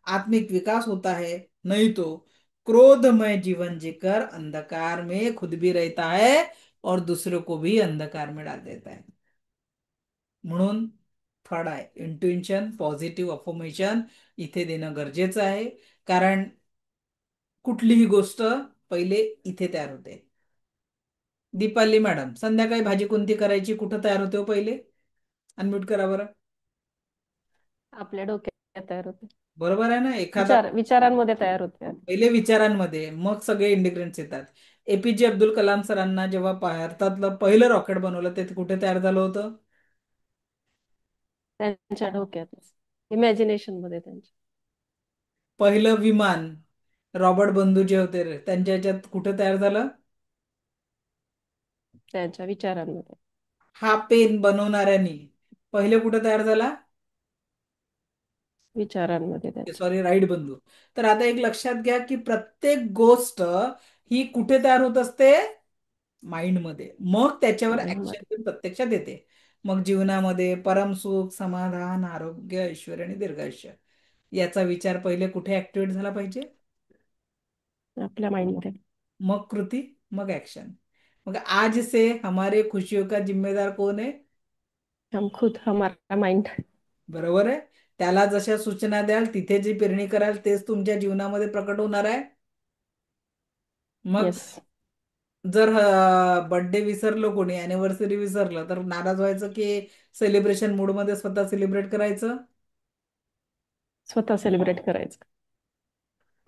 आत्मिक विकास होता है, नहीं तो क्रोधमय जीवन जीकर अंधकार में खुद भी रहता है और दूसरों को भी अंधकार में डाल देता है. म्हणून थर्ड आहे इंट्युएशन, पॉझिटिव्ह अफर्मेशन इथे देणं गरजेचं आहे. कारण कुठलीही गोष्ट पहिले इथे तयार होते. दीपाली मॅडम, संध्याकाळी भाजी कोणती करायची, कुठं तयार होते हो पहिले? अनम्यूट करा बरं. आपल्या डोक्यात तयार होते. बरोबर आहे ना? एखादा विचारांमध्ये तयार होते. पहिले विचारांमध्ये, मग सगळे इंडिग्रेंट्स येतात. एपीजे अब्दुल कलाम सरांना जेव्हा भारतातलं पहिलं रॉकेट बनवलं, ते कुठे तयार झालं होतं? त्यांच्या डोक्यातच, इमॅजिनेशन मध्ये त्यांच्या. पहिलं विमान रॉबर्ट बंधू जे होते त्यांच्या ह्याच्यात कुठे तयार झालं? त्यांच्या विचारांमध्ये. हा पेन बनवणाऱ्यांनी पहिले कुठे तयार झाला? विचारांमध्ये त्यांच्या. सॉरी, राईट बंधू. तर आता एक लक्षात घ्या की प्रत्येक गोष्ट ही कुठे तयार होत असते? माइंडमध्ये. मग त्याच्यावर माइंडमध्ये. ऍक्शन प्रत्यक्षात येते. मग जीवनामध्ये परमसुख, समाधान, आरोग्य, ऐश्वर्य आणि दीर्घायुष्य याचा विचार पहिले कुठे ऍक्टिव्हेट झाला पाहिजे? आपल्या माइंडमध्ये. मग कृती, मग ऍक्शन. मग आज से हमारे खुशियों का जिम्मेदार कौन है? हम खुद, हमारा माइंड. बरोबर आहे. त्याला जशा सूचना द्याल, तिथे जी पेरणी कराल, तेच तुमच्या जीवनामध्ये प्रकट होणार आहे. मग येस. जर बर्थडे विसरलो कोणी, अॅनिव्हर्सरी विसरलं, तर नाराज व्हायचं की सेलिब्रेशन मूड मध्ये स्वतः सेलिब्रेट करायचं? स्वतः सेलिब्रेट करायचं.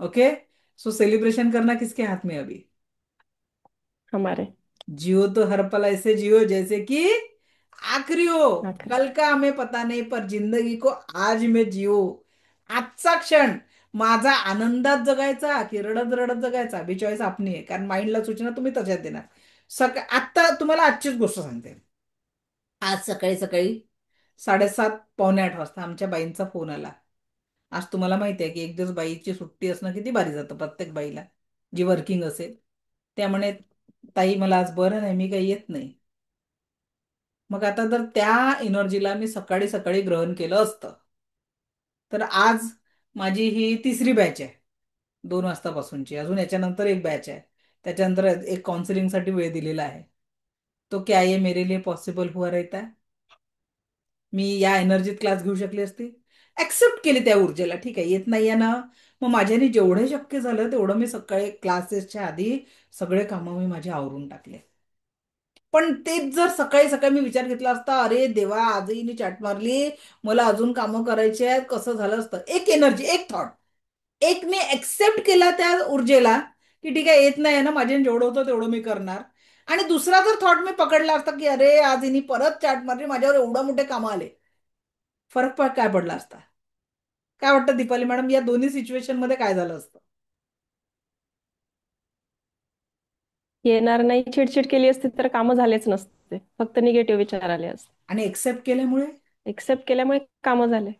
ओके. सो सेलिब्रेशन करना किसके हाथ में है अभी? हमारे. जियो तो हर पल ऐसे जियो जैसे कि आखरी हो. आखरी. कल का हमें पता नहीं, पर जिंदगी को आज में जियो. आजचा क्षण माझा आनंदात जगायचा की रडत रडत जगायचा, बी चॉईस आपली आहे. कारण माइंडला सूचना तुम्ही तशाच देणार. आता तुम्हाला आजचीच गोष्ट सांगते. आज सकाळी सकाळी 7:30 पावणे 8 वाजता आमच्या बाईंचा फोन आला. आज तुम्हाला माहिती आहे की एक दिवस बाईची सुट्टी असणं किती भारी जातं प्रत्येक बाईला, जी वर्किंग असेल. त्यामुळे ताई मला आज बरं नाही, मी काही येत नाही. मग आता जर त्या एनर्जीला मी सकाळी सकाळी ग्रहण केलं असतं, तर आज माझी ही तिसरी बॅच आहे 2 वाजतापासूनची. अजून याच्यानंतर एक बॅच आहे, त्याच्यानंतर एक काउन्सिलिंगसाठी वेळ दिलेला आहे. तो क्या ये मेरे लिए पॉसिबल हुआ रहता है? मी या एनर्जीत क्लास घेऊ शकली असती? ऍक्सेप्ट केली त्या ऊर्जेला. ठीक आहे, येत नाहीये ना, मग माझ्याने जेवढे शक्य झालं तेवढं मी सकाळी क्लासेसच्या आधी सगळे कामं मी माझे आवरून टाकले. पण तेच जर सकाळी सकाळी मी विचार घेतला असता, अरे देवा आजही मी चाट मारली, मला अजून कामं करायची आहेत, कसं झालं असतं. एक एनर्जी, एक थॉट, एक मी एक्सेप्ट केला त्या ऊर्जेला, की ठीक आहे येत नाही ना माझ्याने जेवढं होतं तेवढं मी करणार. आणि दुसरा जर थॉट मी पकडला असता, की अरे आज हिने परत चाट मारली, माझ्यावर एवढं मोठे कामं आले, काय पडला असता. काय वाटतं दीपाली मॅडम, या दोन्ही सिच्युएशन मध्ये काय झालं असतं? येणार नाही, चिडचिड केली असती तर कामं झालेच नसते, फक्त निगेटिव्ह विचार आले असते. आणि एक्सेप्ट केल्यामुळे एक्सेप्ट केल्यामुळे कामं झाले.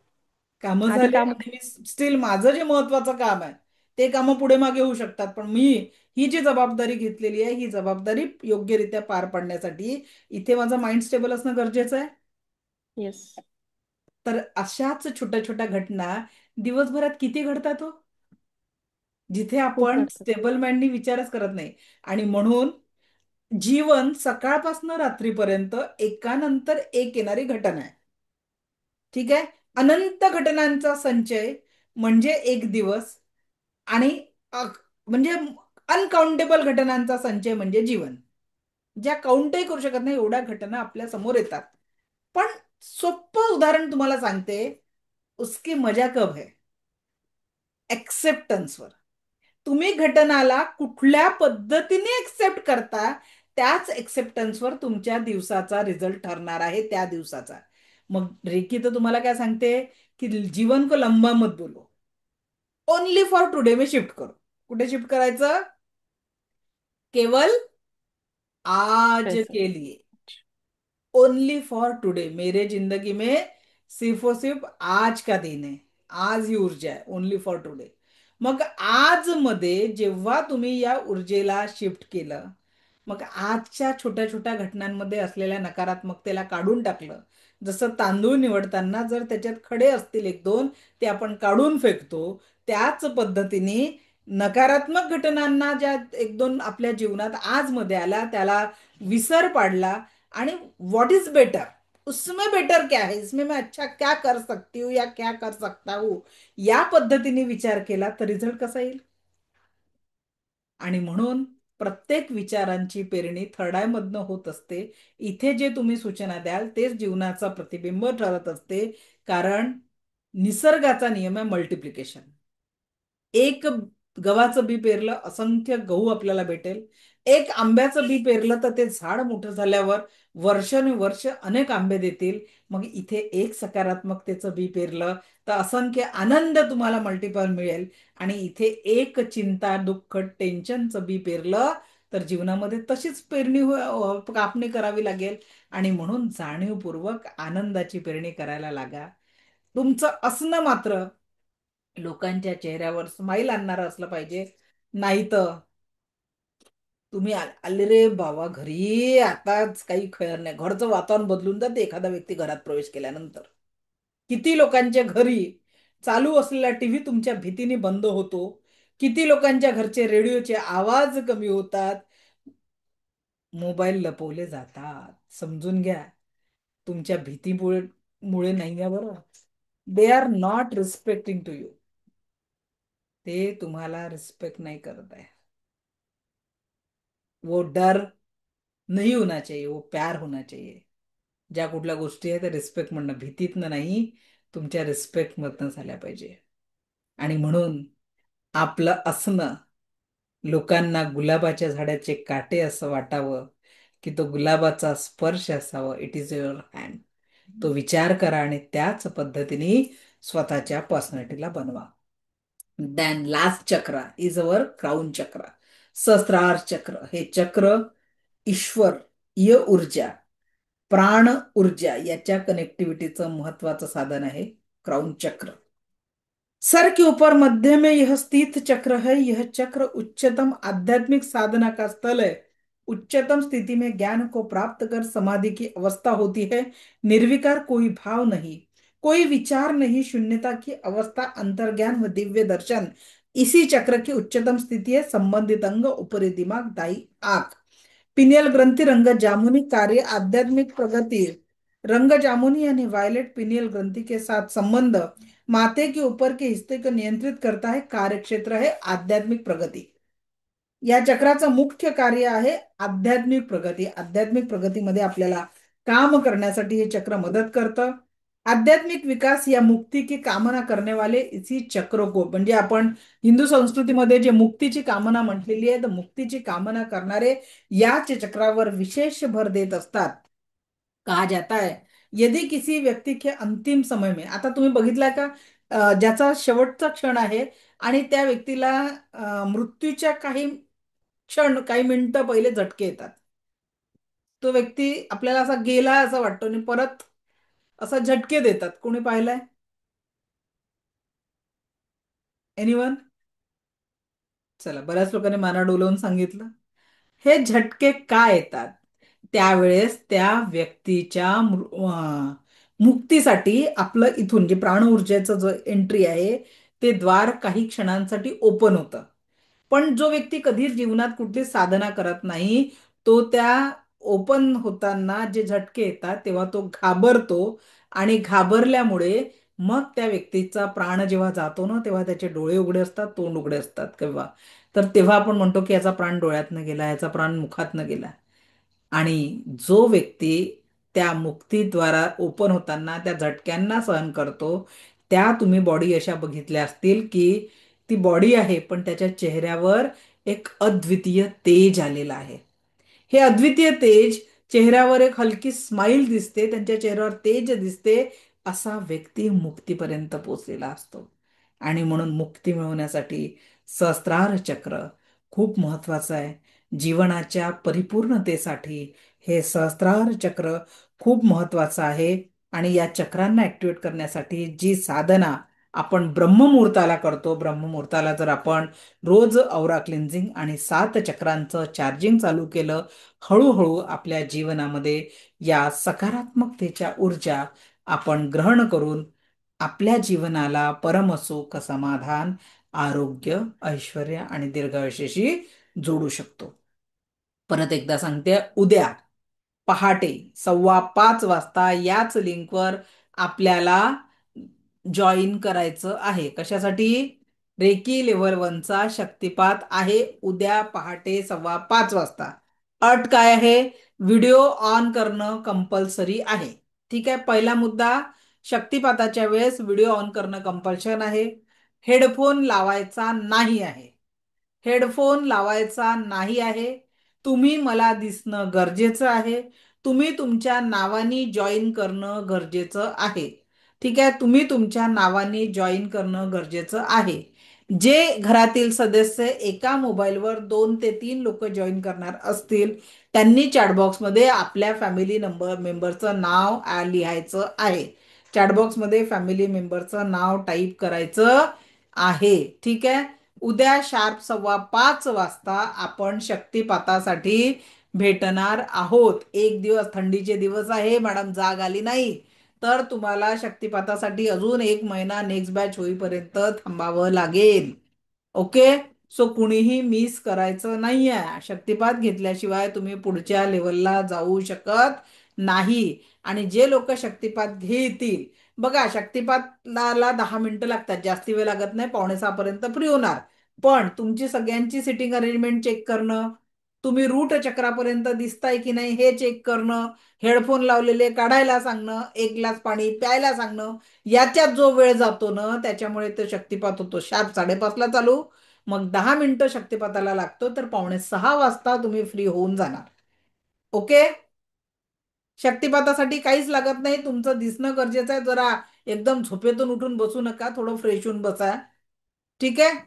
कामं आधी झाले, काम आणि मी स्टील माझं जे महत्वाचं काम आहे ते कामं पुढे मागे होऊ शकतात, पण मी ही जी जबाबदारी घेतलेली आहे ही जबाबदारी योग्यरित्या पार पाडण्यासाठी इथे माझं माइंड स्टेबल असणं गरजेचं आहे. येस. तर अशाच छोट्या छोट्या घटना दिवसभरात किती घडतात हो, जिथे खूप आपण घडतात. स्टेबल माइंडनी विचारच करत नाही. आणि म्हणून जीवन सकाळपासून रात्रीपर्यंत एकानंतर एक येणारी घटना आहे. ठीक आहे. अनंत घटनांचा संचय म्हणजे एक दिवस. आणि म्हणजे अनकाउंटेबल घटनांचा संचय म्हणजे जीवन. ज्या काउंटही करू शकत नाही एवढ्या घटना आपल्या समोर येतात. पण सोपं उदाहरण तुम्हाला सांगते, उसकी मजा कब है, एक्सेप्टन्सवर. तुम्ही घटनाला कुठल्या पद्धतीने एक्सेप्ट करता, त्याच एक्सेप्टन्सवर तुमच्या दिवसाचा रिझल्ट ठरणार आहे, त्या दिवसाचा. मग रेकी तर तुम्हाला काय सांगते, की जीवन को लंबा मत बोलो, ओनली फॉर टुडे में शिफ्ट करो. कुठे शिफ्ट करायचं? केवल आज प्रेझेंट. के लिए, ओनली फॉर टुडे. मेरे जिंदगी में सिर्फ और सिर्फ आज का दिन है, आज ही ऊर्जा आहे, ओनली फॉर टुडे. मग आज मध्ये जेव्हा तुम्ही या ऊर्जेला शिफ्ट केलं, मग आजच्या छोट्या छोट्या घटनांमध्ये असलेल्या नकारात्मकतेला काढून टाकलं. जसं तांदूळ निवडताना जर त्याच्यात खडे असतील एक दोन, ते आपण काढून फेकतो, त्याच पद्धतीने नकारात्मक घटनांना ज्या एक दोन आपल्या जीवनात आज मध्ये आल्या त्याला विसर पाडला. आणि व्हाट इज बेटर, उसमें बेटर क्या है, इसमें मैं अच्छा क्या कर सकती हूँ या क्या कर सकता हूँ, या पद्धतीने विचार केला तर रिझल्ट कसा येईल. आणि म्हणून प्रत्येक विचारांची पेरणी थर्ड आय मधनं होत असते. इथे जे तुम्ही सूचना द्याल तेच जीवनाचा प्रतिबिंब ठरत असते. कारण निसर्गाचा नियम आहे मल्टिप्लिकेशन. एक गव्हाचं बी पेरलं, असंख्य गहू आपल्याला भेटेल. एक आंब्याचं बी पेरलं तर ते झाड मोठं झाल्यावर वर्षानुवर्ष अनेक आंबे देतील. मग इथे एक सकारात्मकतेचं बी पेरलं तर असंख्य आनंद तुम्हाला मल्टिपल मिळेल. आणि इथे एक चिंता दुःख टेन्शनचं बी पेरलं तर जीवनामध्ये तशीच कापणी करावी लागेल. आणि म्हणून जाणीवपूर्वक आनंदाची पेरणी करायला लागा. तुमचं असणं मात्र लोकांच्या चेहऱ्यावर स्माईल आणणारं असलं पाहिजे. नाही तर तुम्ही आले रे बाबा घरी, आताच काही खैर नाही, घरचं वातावरण बदलून जाते एखादा व्यक्ती घरात प्रवेश केल्यानंतर. किती लोकांच्या घरी चालू असलेला टीव्ही तुमच्या भीतीने बंद होतो, किती लोकांच्या घरचे रेडिओचे आवाज कमी होतात, मोबाईल लपवले जातात. समजून घ्या, तुमच्या भीतीमुळे मुळे नाही आहे बरं. They are not respecting to you. ते तुम्हाला रिस्पेक्ट नहीं करता है. वो डर नहीं होना चाहिए, वो प्यार होना चाहिए. ज्या कुठल्या गोष्टी आहेत त्या रिस्पेक्ट म्हणणं, भीतीतनं नाही, तुमच्या रिस्पेक्ट मधनं झाल्या पाहिजे. आणि म्हणून आपलं असणं लोकांना गुलाबाच्या झाडाचे काटे असं वाटावं, की तो गुलाबाचा स्पर्श असावा, इट इज युअर हँड. तो विचार करा आणि त्याच पद्धतीने स्वतःच्या पर्सनॅलिटीला बनवा. दॅन लास्ट चक्र इज अवर क्राऊन चक्र, सहस्त्रार चक्र. हे चक्र ईश्वर, ऊर्जा, प्राण ऊर्जा याच्या कनेक्टिव्हिटीचं महत्वाचं साधन आहे क्राउन चक्र. सर के ऊपर मध्य में यह स्थित चक्र है. यह चक्र उच्चतम आध्यात्मिक साधना का स्थल है. उच्चतम स्थिति में ज्ञान को प्राप्त कर समाधि की अवस्था होती है. निर्विकार, कोई भाव नहीं, कोई विचार नहीं, शून्यता की अवस्था, अंतर्ज्ञान व दिव्य दर्शन, इसी चक्र की उच्चतम स्थिति है. संबंधित अंग ऊपरी दिमाग, दाई आंख, पिनियल ग्रंथि, रंग जामुनी, कार्य आध्यात्मिक प्रगति. रंग जामुनी यानी वायलेट पिनियल ग्रंथि के साथ संबंध माथे के ऊपर के हिस्से को नियंत्रित करता है. कार्य क्षेत्र है आध्यात्मिक प्रगति. या चक्राचं मुख्य कार्य आहे आध्यात्मिक प्रगती. आध्यात्मिक प्रगतीमध्ये आपल्याला काम करण्यासाठी हे चक्र मदत करतं. आध्यात्मिक विकास या मुक्ती की कामना करने वाले इसी चक्र को, म्हणजे आपण हिंदू संस्कृतीमध्ये जे मुक्तीची कामना म्हटलेली आहे, तर मुक्तीची कामना करणारे याच चक्रावर विशेष भर देत असतात. कहा जाता है यदि किसी व्यक्ती के अंतिम समय में, आता तुम्ही बघितलाय का, ज्याचा शेवटचा क्षण आहे आणि त्या व्यक्तीला मृत्यूच्या काही क्षण, काही मिनिटं पहिले झटके येतात. तो व्यक्ती आपल्याला असा गेला असं वाटतो आणि परत असा झटके देतात. कोणी पाहिलंय? एनिवन? चला, बऱ्याच लोकांनी माना डोलवून सांगितलं. हे झटके का येतात? त्यावेळेस त्या व्यक्तीच्या मुक्तीसाठी आपलं इथून जे प्राण ऊर्जेचं जो एंट्री आहे, ते द्वार काही क्षणांसाठी ओपन होतं. पण जो व्यक्ती कधीच जीवनात कुठली साधना करत नाही, तो त्या ओपन होताना जे झटके येतात तेव्हा तो घाबरतो, आणि घाबरल्यामुळे मग त्या व्यक्तीचा प्राण जेव्हा जातो ना, तेव्हा त्याचे डोळे उघडे असतात, तोंड उघडे असतात. केव्हा? तर तेव्हा आपण म्हणतो की याचा प्राण डोळ्यातनं गेला, याचा प्राण मुखातनं गेला. आणि जो व्यक्ती त्या मुक्तीद्वारा ओपन होताना त्या झटक्यांना सहन करतो, त्या तुम्ही बॉडी अशा बघितल्या असतील की ती बॉडी आहे पण त्याच्या चेहऱ्यावर एक अद्वितीय तेज आलेलं आहे. हे अद्वितीय तेज, चेहऱ्यावर एक हलकी स्माइल दिसते, त्यांच्या चेहऱ्यावर तेज दिसते, असा व्यक्ती मुक्तीपर्यंत पोहोचलेला असतो. आणि म्हणून मुक्ती मिळवण्यासाठी सहस्त्रार चक्र खूप महत्वाचं आहे. जीवनाच्या परिपूर्णतेसाठी हे सहस्त्रार चक्र खूप महत्वाचं आहे. आणि या चक्रांना ऍक्टिव्हेट करण्यासाठी जी साधना आपण ब्रह्ममुहूर्ताला करतो, ब्रह्ममुहूर्ताला जर आपण रोज औरा क्लिन्झिंग आणि 7 चक्रांचं चार्जिंग चालू केलं, हळूहळू आपल्या जीवनामध्ये या सकारात्मकतेच्या ऊर्जा आपण ग्रहण करून आपल्या जीवनाला परमसुख, समाधान, आरोग्य, ऐश्वर आणि दीर्घायुष्याशी जोडू शकतो. परत एकदा सांगते, उद्या पहाटे 5:15 वाजता याच लिंकवर आपल्याला जॉईन करायचं आहे. कशासाठी? रेकी लेव्हल 1चा शक्तिपात आहे उद्या पहाटे 5:15 वाजता. अट काय आहे? व्हिडिओ ऑन करणं कंपल्सरी आहे. ठीक आहे. पहिला मुद्दा, शक्तिपाताच्या वेळेस व्हिडिओ ऑन करणं कंपल्शन आहे. हेडफोन लावायचा नाही आहे. हेडफोन लावायचा नाही आहे. तुम्ही मला दिसणं गरजेचं आहे. तुम्ही तुमच्या नावानी जॉईन करणं गरजेचं आहे. ठीक आहे. तुम्ही तुमच्या नावानी जॉईन करणं गरजेचं आहे. जे घरातील सदस्य एका मोबाईलवर 2 ते 3 लोक जॉईन करणार असतील, त्यांनी चॅटबॉक्समध्ये आपल्या फॅमिली मेंबरचं नाव लिहायचं आहे. चॅटबॉक्समध्ये फॅमिली मेंबरचं नाव टाईप करायचं आहे. ठीक आहे. उद्या शार्प 5:15 वाजता आपण शक्तिपातासाठी भेटणार आहोत. एक दिवस, थंडीचे दिवस आहे मॅडम, जाग आली नाही तर तुम्हाला शक्तिपातासाठी अजून 1 महिना नेक्स्ट बॅच होईपर्यंत थांबावं लागेल. ओके. सो कुणीही मिस करायचं नाहीये. शक्तिपात घेतल्याशिवाय तुम्ही पुढच्या लेवलला जाऊ शकत नाही. आणि जे लोक शक्तिपात घेतील, बघा, शक्तिपाताला 10 मिनिटं लागतात, जास्ती वेळ लागत नाही, 5:45 पर्यंत फ्री होणार. पण तुमची सगळ्यांची सिटिंग अरेंजमेंट चेक करणं, तुम्ही रूट चक्रापर्यंत दिसताय की नाही हे चेक करणं, हेडफोन लावलेले काढायला सांगणं, 1 ग्लास पाणी प्यायला सांगणं, याच्यात जो वेळ जातो ना, त्याच्यामुळे तो शक्तिपात होतो. शार्प 5:30ला चालू, मग 10 मिनिटं शक्तिपाताला लागतो, तर 5:45 वाजता तुम्ही फ्री होऊन जाणार. ओके. शक्तिपातासाठी काहीच लागत नाही, तुमचं दिसणं गरजेचं आहे. जरा एकदम झोपेतून उठून बसू नका, थोडं फ्रेश होऊन बसा. ठीक आहे.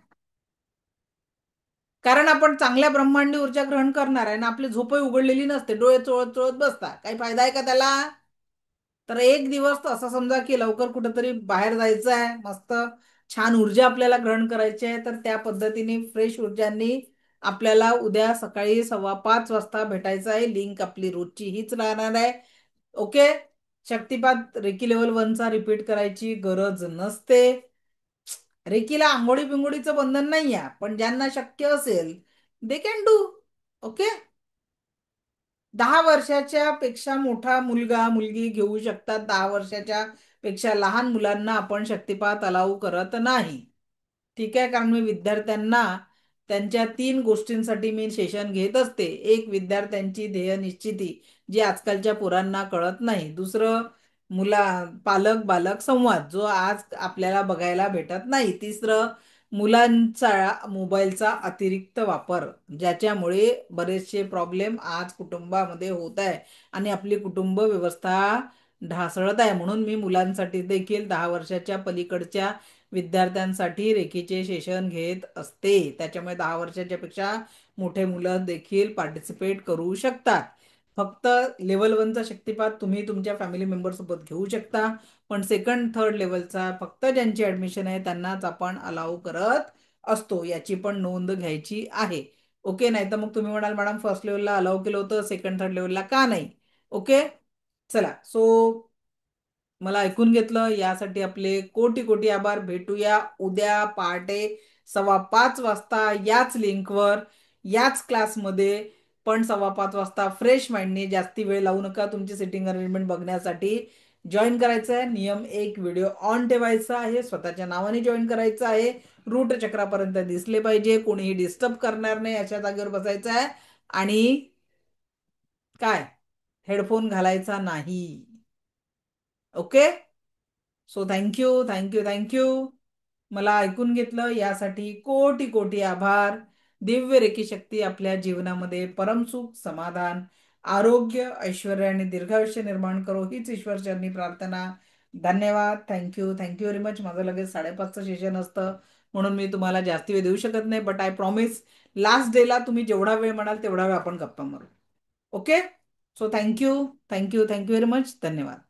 कारण आपण चांगल्या ब्रह्मांडी ऊर्जा ग्रहण करणार आहे ना, आपली झोपही उघडलेली नसते, डोळे चोळत चोळत बसता, काही फायदा आहे का त्याला? तर एक दिवस तर असं समजा की लवकर कुठेतरी बाहेर जायचं आहे, मस्त छान ऊर्जा आपल्याला ग्रहण करायची आहे, तर त्या पद्धतीने फ्रेश ऊर्जांनी आपल्याला उद्या सकाळी 5:15 वाजता भेटायचं आहे. लिंक आपली रोजची हीच राहणार आहे. ओके. शक्तिपात रेकी लेवल 1चा रिपीट करायची गरज नसते. रेकीला आंघोळी पिंगोळीचं बंधन नाही आहे, पण ज्यांना शक्य असेल दे कॅन डू. ओके. 10 वर्षाच्या पेक्षा मोठा मुलगा मुलगी घेऊ शकतात, 10 वर्षाच्या पेक्षा लहान मुलांना आपण शक्तिपात अलाऊ करत नाही. ठीक आहे. कारण मी विद्यार्थ्यांना त्यांच्या 3 गोष्टींसाठी मी सेशन घेत असते. एक, विद्यार्थ्यांची ध्येय निश्चिती, जी आजकालच्या पोरांना कळत नाही. दुसरं, पालक बालक संवाद, जो आज आपल्याला बघायला भेटत नाही. तिसरं, मुलांचा मोबाईलचा अतिरिक्त वापर, ज्याच्यामुळे बरेचसे प्रॉब्लेम आज कुटुंबामध्ये होत आहे आणि आपली कुटुंब व्यवस्था ढासळत आहे. म्हणून मी मुलांसाठी देखील 10 वर्षाच्या पलीकडच्या विद्यार्थ्यांसाठी रेखीचे सेशन घेत असते. त्याच्यामुळे 10 वर्षाच्या पेक्षा मोठे मुलं देखील पार्टिसिपेट करू शकतात. फक्त लेवल 1चा शक्तिपात तुम्ही तुमच्या फॅमिली मेंबर सोबत घेऊ शकता, पण सेकंड थर्ड लेवलचा फक्त ज्यांची ऍडमिशन आहे त्यांनाच आपण अलाउ करत असतो. याची पण नोंद घ्यायची आहे. ओके. नाही तर मग तुम्ही म्हणाल मॅडम फर्स्ट लेवलला अलाउ केलं होतं, सेकंड थर्ड लेवलला का नाही? ओके. चला, सो मला ऐकून घेतलं यासाठी आपले कोटी कोटी आभार. भेटूया उद्या पहाटे 5:15 वाजता याच लिंकवर, याच क्लासमध्ये. पण 5:15 वाजता फ्रेश माइंडने, जास्ती वेळ लावू नका तुमची सिटिंग अरेंजमेंट बघण्यासाठी. जॉईन करायचं आहे. नियम 1, व्हिडिओ ऑन ठेवायचा आहे, स्वतःच्या नावाने जॉईन करायचं आहे, रूट चक्रापर्यंत दिसले पाहिजे, कोणीही डिस्टर्ब करणार नाही अशा जागेवर बसायचं आहे, आणि काय, हेडफोन घालायचा नाही. Okay. So thank you thank you thank you. मला ऐकून घेतलं यासाठी कोटी कोटी आभार. दिव्य रेखी शक्ती आपल्या जीवनामध्ये परमसुख, समाधान, आरोग्य, ऐश्वर्य आणि दीर्घायुष्य निर्माण करो, हीच ईश्वरचरणी प्रार्थना. धन्यवाद. Thank you thank you very much. माझं लगेच 5:30चं सेशन असतं, म्हणून मी तुम्हाला जास्ती वेळ देऊ शकत नाही, बट आय प्रॉमिस लास्ट डेला तुम्ही जेवढा वेळ म्हणाल तेवढा वेळ आपण गप्पा मारू. Okay. So thank you thank you thank you very much. धन्यवाद.